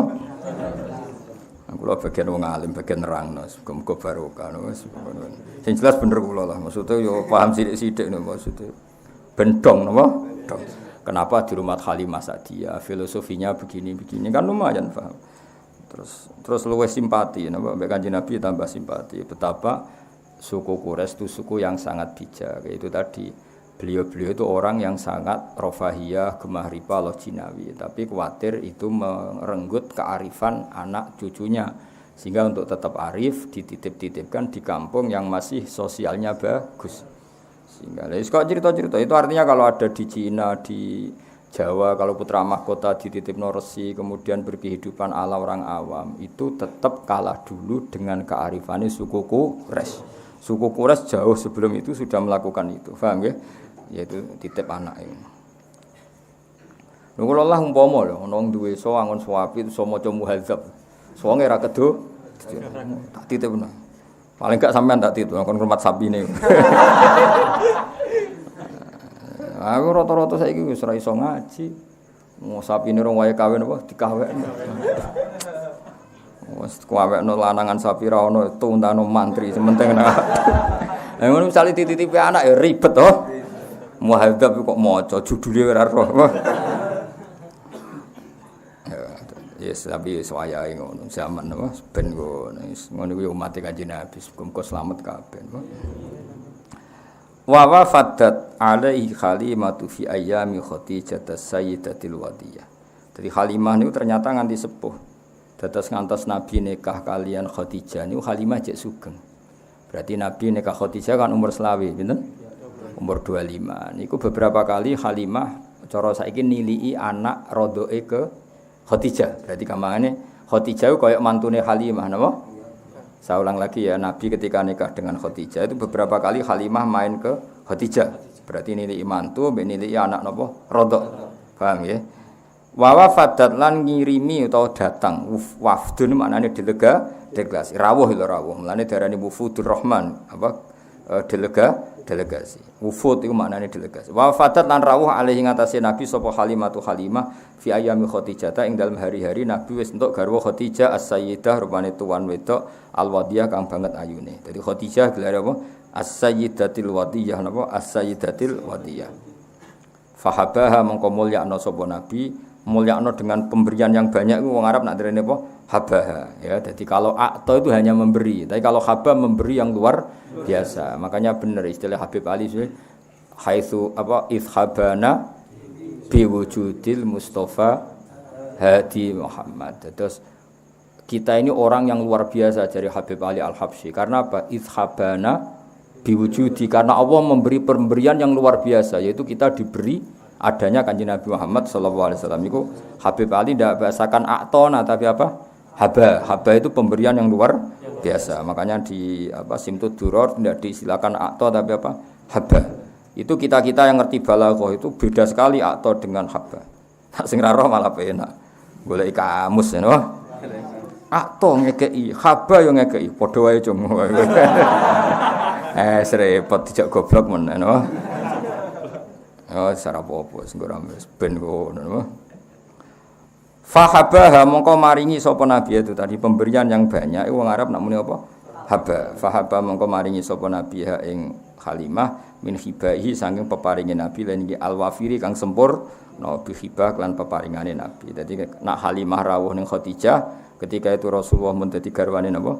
Kula bagian wong alim bagian nerangno muga-muga barokah no wis. Sing jelas bener kula lah maksudnya yo paham sithik-sithik no maksudnya. Bendong napa? Dong. Kenapa di rumah Halimah Sa'diyah filosofinya begini-begini kan lumayan paham. Terus luwih simpati napa mbek Kanjeng Nabi tambah simpati betapa suku Quraisy itu suku yang sangat bijak. Itu tadi beliau itu orang yang sangat rofahiyah, gemah riba, lojinawi, tapi khawatir itu merenggut kearifan anak cucunya sehingga untuk tetap arif dititip-titipkan di kampung yang masih sosialnya bagus. Sehingga kok cerita-cerita itu artinya kalau ada di Cina, di Jawa, kalau putra mahkota dititipno resi kemudian berkehidupan ala orang awam itu tetap kalah dulu dengan kearifannya suku Quraisy. Suku Quraisy jauh sebelum itu sudah melakukan itu, paham ya? Yaitu titip anak ini. Lha kula lah umpama lho ana wong duwe so angon suwapi iso maca muhadzab. Suwenge ra kedo. Tak titip bener. Paling gak sampean tak titip kon ngurmat sapine. Aku rata-rata saiki wis ora iso ngaji. Mau sapine rong wae kawin apa dikawekno. Wes kuwawekno lanangan sapi ra ono tuntano mantri sementing nek. Lah ngono misale titipe anak ya ribet to. Muhadzab kok maca judule ora roh. Yes, tapi wayahe ngono zaman apa ben ngono kuwi umat Kanjeng Nabi muga slamet kabeh. Wa wafadat alaihi Halimatu fi ayyami Khadijah sayyidatil wadiyah. Jadi Halimah niku ternyata nganti sepuh. Dados ngantos Nabi nikah kalian Khadijah niku Halimah jek sugeng. Berarti Nabi nikah Khadijah kan umur selawe, pinten? Umur 25. Niku beberapa kali Halimah cara saiki nilii anak rodoke ke Khadijah. Berarti kamane Khadijah koyo mantune Halimah napa? Saya ulang lagi ya, Nabi ketika nikah dengan Khadijah itu beberapa kali Halimah main ke Khadijah. Berarti nilai mantu, nilai anak napa? Rodok. Paham ya? Wa wafadat lan ngirimi utawa datang wafdun maknane delegasi. Rawuh lho rawuh. Mulane diarani wufudur Rahman, apa? Delegasi. Wufud iku maknane delegasi. Wa wafadat lan rawuh alaihi ngatasé Nabi sapa Halimatu Halimah fi ayyami Khadijah ing dalem hari-hari Nabi wis entuk garwa Khadijah as-sayyidah rupane tuan wedok al-wadiyah kang banget ayune. Dadi Khadijah gelar apa? As-sayyidatil wadiyah napa? As-sayyidatil wadiyah. Fahabaha mongko mulyakno sapa Nabi, mulyakno dengan pemberian yang banyak iku wong Arab nak derene apa? Habaha. Ya, jadi kalau akta itu hanya memberi, tapi kalau haba memberi yang luar biasa. Makanya benar istilah Habib Ali sih haitsu apa izhabana biwujudil Mustafa Hadi Muhammad. Terus kita ini orang yang luar biasa dari Habib Ali Al-Habsyi. Karena apa? Izhabana biwujudi, karena Allah memberi pemberian yang luar biasa, yaitu kita diberi adanya Kanjeng Nabi Muhammad sallallahu alaihi wasallam. Iku Habib Ali tidak bahasakan aktona tapi apa? Haba itu pemberian yang luar biasa. Makanya di apa Simtud Duror tidak disilakan akto tapi apa? Haba. Itu kita-kita yang ngerti balaghah itu beda sekali akto dengan haba. Sing ra roh malah penak. Golek kamus ya, akto ngekei, haba yo ngekei, padha wae cung. Serepot dijak goblok men no. Oh, sarap apa sing ora ben ngono. Fahabaha mongko maringi sapa nabi itu tadi pemberian yang banyak wong Arab nak muni apa? Haba. Fahaba mongko maringi sapa nabi ha ing Halimah min hibahi saking peparinge nabi lan iki alwafiri kang sempur no bi hibah lan peparingane nabi. Dadi nak Halimah rawuh ning Khadijah ketika itu Rasulullah mun dadi garwane napa?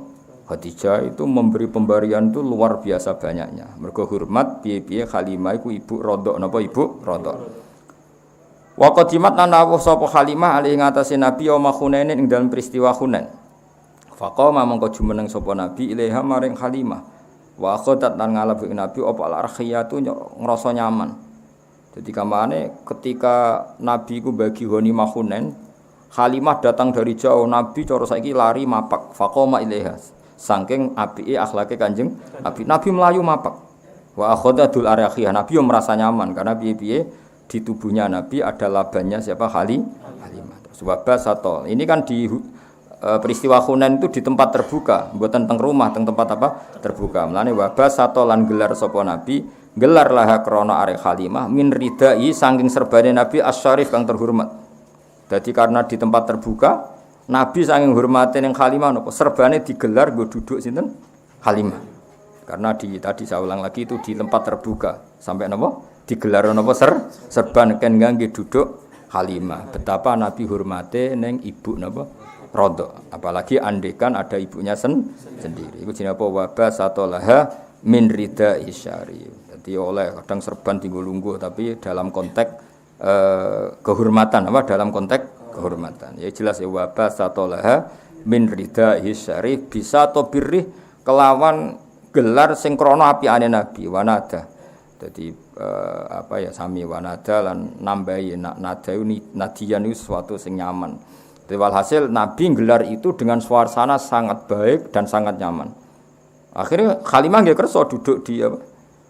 Khadijah itu memberi pemberian itu luar biasa banyaknya. Mergo hormat piye-piye Halimah iku ibu rodok napa ibu rodok. Wa qadimat lan rawuh sapa Halimah ali ngatasé Nabi yaum Hunain ing dalem peristiwa Hunain. Faqama mongko jumeneng sapa Nabi ilaiha maring Halimah. Wa khadat lan ngalap Nabi apa al-arkhiyatu ngrasa nyaman. Jadi kamane ketika Nabi ku bagi ghanimah Hunain, Halimah datang dari jauh, Nabi cara saiki lari mapak. Faqama ilaiha. Saking apike akhlake Kanjeng Nabi. Nabi melayu mapak. Wa akhadatul arkhiyah. Nabi yo merasa nyaman karena piye-piye di tubuhnya Nabi ada labannya siapa? Halimah. Sebab satol. Ini kan di peristiwa Hunain itu di tempat terbuka, bukan teng rumah, teng tempat apa? Terbuka. Mulane wabah satol lan gelar sapa Nabi, gelar laha krana arek Halimah min ridai saking serbane Nabi asy-syarif kang terhormat. Jadi karena di tempat terbuka, Nabi saking hormate ning Halimah napa serbane digelar nggo duduk sinten? Halimah. Karena tadi saya ulang lagi itu di tempat terbuka. Sampai napa? Digelar napa serban ken ngangge duduk Halimah. Betapa Nabi hormate ning ibu napa rodok. Apalagi andekan ada ibunya sendiri. Iku jenenge apa? Wabah satolaha min rida isyari. Jadi oleh kadang serban tinggo lungguh tapi dalam konteks kehormatan apa? Dalam konteks kehormatan. Ya jelas ya wabah satolaha min rida isyari bisa to birri kelawan gelar sing krana apiane Nabi wanada. Jadi apa ya sami wanada lan nambahi nada nadiyan itu sesuatu sing nyaman. Jadi walhasil Nabi gelar itu dengan suasana sangat baik dan sangat nyaman. Akhirnya Halimah nggih kersa duduk di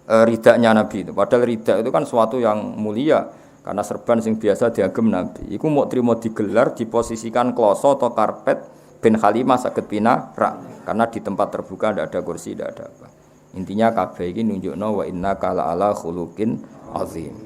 ridanya Nabi itu. Padahal rida itu kan suatu yang mulia karena serban sing biasa diagem Nabi. Iku mau trimo digelar diposisikan kloso atau karpet ben Halimah saged pinarak karena di tempat terbuka ndak ada kursi, ndak ada apa. Intinya kabeh iki nunjukno wa innaka la'ala khuluqin azim.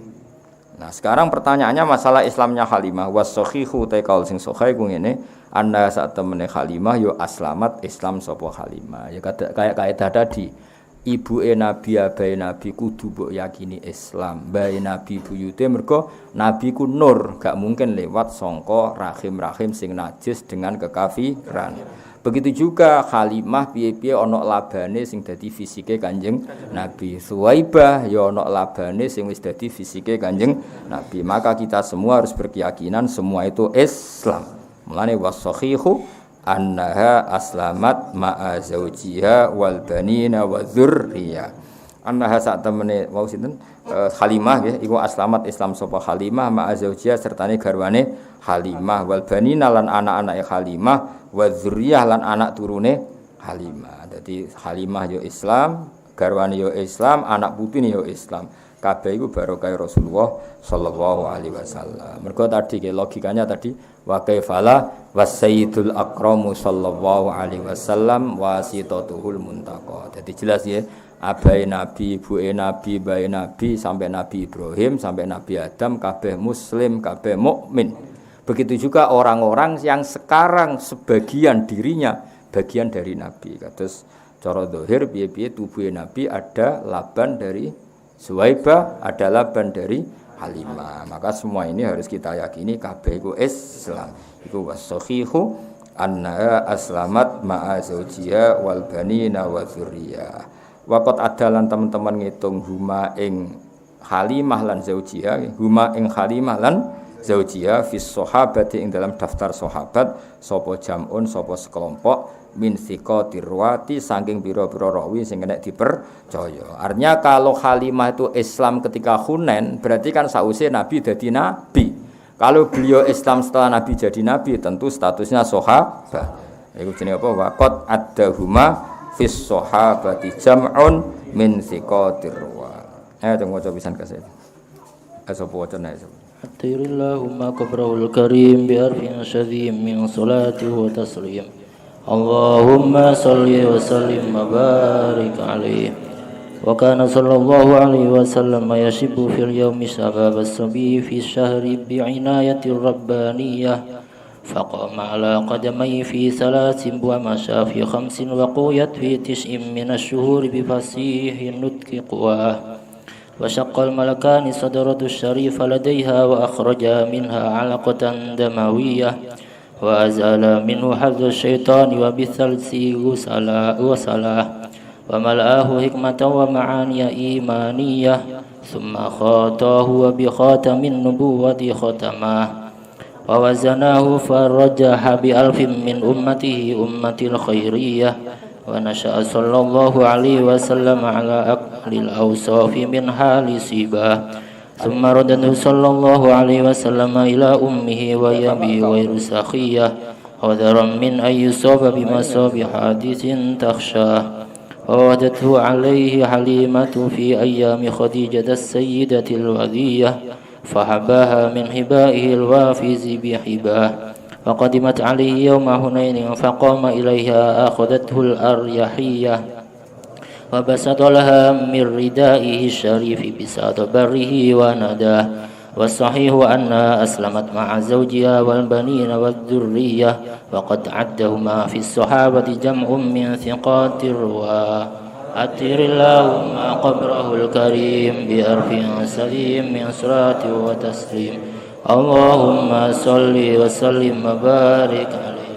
Nah, sekarang pertanyaannya masalah Islamnya Halimah. Was-sahihu ta kaul sing sahih ku ngene, anna sak temene Halimah yo aslamat Islam sapa Halimah. Ya kayak kaidah tadi. Ibuke Nabi abahe Nabi kudu mbok yakini Islam. Bae Nabi buyute mergo Nabi ku nur, gak mungkin lewat sangka rahim-rahim sing najis dengan kekafiran. Begitu juga Halimah piye-piye ana labane sing dadi fisike Kanjeng Nabi. Suwaibah ya ana labane sing wis dadi fisike Kanjeng Nabi. Maka kita semua harus berkeyakinan semua itu Islam. Mulane was-sahihu annaha aslamat ma'a zaujiha wal banina wa dzurriyyah. Annaha sak temene wau sinten Halimah nggih iku aslamat Islam sapa Halimah ma'a zaujiha sertane garwane Halimah wal banina lan anak-anake Halimah wa dzurriyyah lan anak turune Halimah. Dadi Halimah yo Islam, garwane yo Islam, anak putune yo Islam. Kabeh iku barokah Rasulullah sallallahu alaihi wasallam. Mergo tadi ke logikanya tadi wa kaifala wasayyidul akramu sallallahu alaihi wasallam wasitatuhul muntaqa. Jadi jelas ya, abai Nabi, ibuke Nabi, bae Nabi sampai Nabi Ibrahim sampai Nabi Adam kabeh muslim, kabeh mukmin. Begitu juga orang-orang yang sekarang sebagian dirinya bagian dari Nabi. Kados cara zahir piye-piye tubuhe Nabi ada laban dari Suwaibah, ada laban dari Halimah. Maka semua ini harus kita yakini kabeh iku Islam. Iku was-sahihu anna aslamat ma'a zaujiha wal banina wa dzurriyyah. Waqat adalan teman-teman ngitung huma ing Halimah lan zaujiha, huma ing Halimah lan zaujiha fis sahabati ing dalam daftar sahabat sapa jamun sapa sekelompok min thiqatir ruwati saking pira-pira rawi sing nek dipercaya. Artinya kalau Halimah itu Islam ketika Hunain berarti kan sause Nabi dadi nabi. Kalau beliau Islam setelah Nabi jadi nabi tentu statusnya sahabat. Iku jenenge apa? Waqat addahuma fis sahabati jam'un min thiqatir ruwati. Teng waca pisan kaset. Sapa wacane sapa? Attirillahumma qabrahul karim bi arfin syadhim min salati wa taslim. Allahumma salli wa sallim wa barik alaihi. Wa kana sallallahu alaihi wasallam yashibu fil yawmi shabab as-sabi fi syahri bi'inayati rabbaniyah. Faqama ala qadamai fi salasin wa masya fi khamsin wa quyat fi tis'in min ash-shuhur bi fasihin nutqi quwah. وشق الملكان صدرة الشريف لديها وأخرجا منها علقة دموية وأزال منه حظ الشيطان وبالثلث وصلاه وملآه حكمة ومعاني إيمانية ثم خاطاه وبخاتم النبوة ختماه ووزناه فرجح بألف من أمته أمة الخيرية ونشأ صلى الله عليه وسلم على أقل الأوصاف من حال سيباه ثم ردده صلى الله عليه وسلم إلى أمه ويبي غير سخية حذرا من أن يصاب بمصاب حادث تخشاه وودته عليه حليمة في أيام خديجة السيدة الوذية فحباها من حبائه الوافز بحباه وقدمت عليه يوم هنين فقام إليها أخذته الأريحية وبسط لها من ردائه الشريف بساط بره ونداه والصحيح أنها أسلمت مع زوجها والبنين والذرية وقد عدهما في الصحابة جمع من ثقات الرواه أطهر اللهم قبره الكريم بأرف سليم من صلاة وتسليم اللهم صل وسلم وبارك عليه.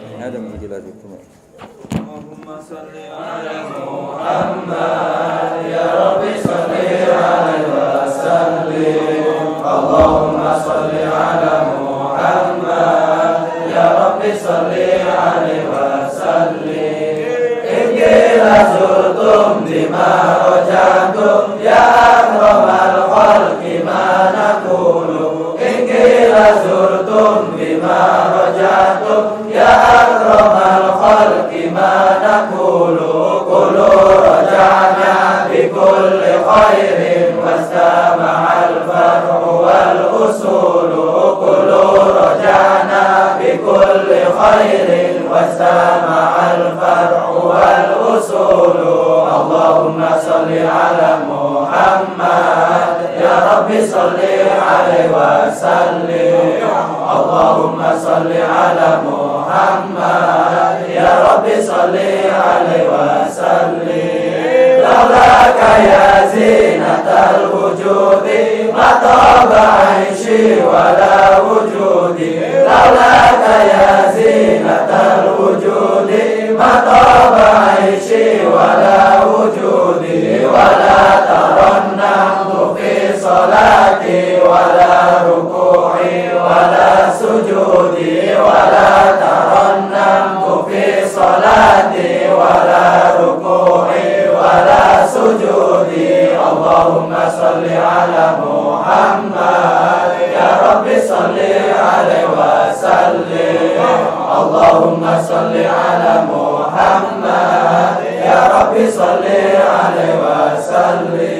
اللهم صل على محمد يا رب صل عليه وسلم. اللهم صل على محمد يا رب صل عليه وسلم. إن قيل زرتم بما رجعتم يا أكرم الخلق ما نقول. إن قيل زرتم بما رجعتم يا أكرم الخلق ما نقول. قولوا رجعنا بكل خير واستمع الفرع والأصول. قولوا رجعنا بكل خير واجتمع الفرع والأصول اللهم صل على محمد يا رب صل عليه وسلم اللهم صل على محمد يا رب صل عليه وسلم لولاك يا زينة الوجود ما طاب عيشي ولا وجودي لولاك يا زينة الوجود ما طاب عيشي ولا وجودي ولا ترنمت في صلاتي ولا ركوعي ولا سجودي ولا ترنمت في صلاتي ولا ركوعي ولا سجودي اللهم صل على محمد يا رب صل عليه وسلم اللهم صل على محمد يا رب صل عليه وسلم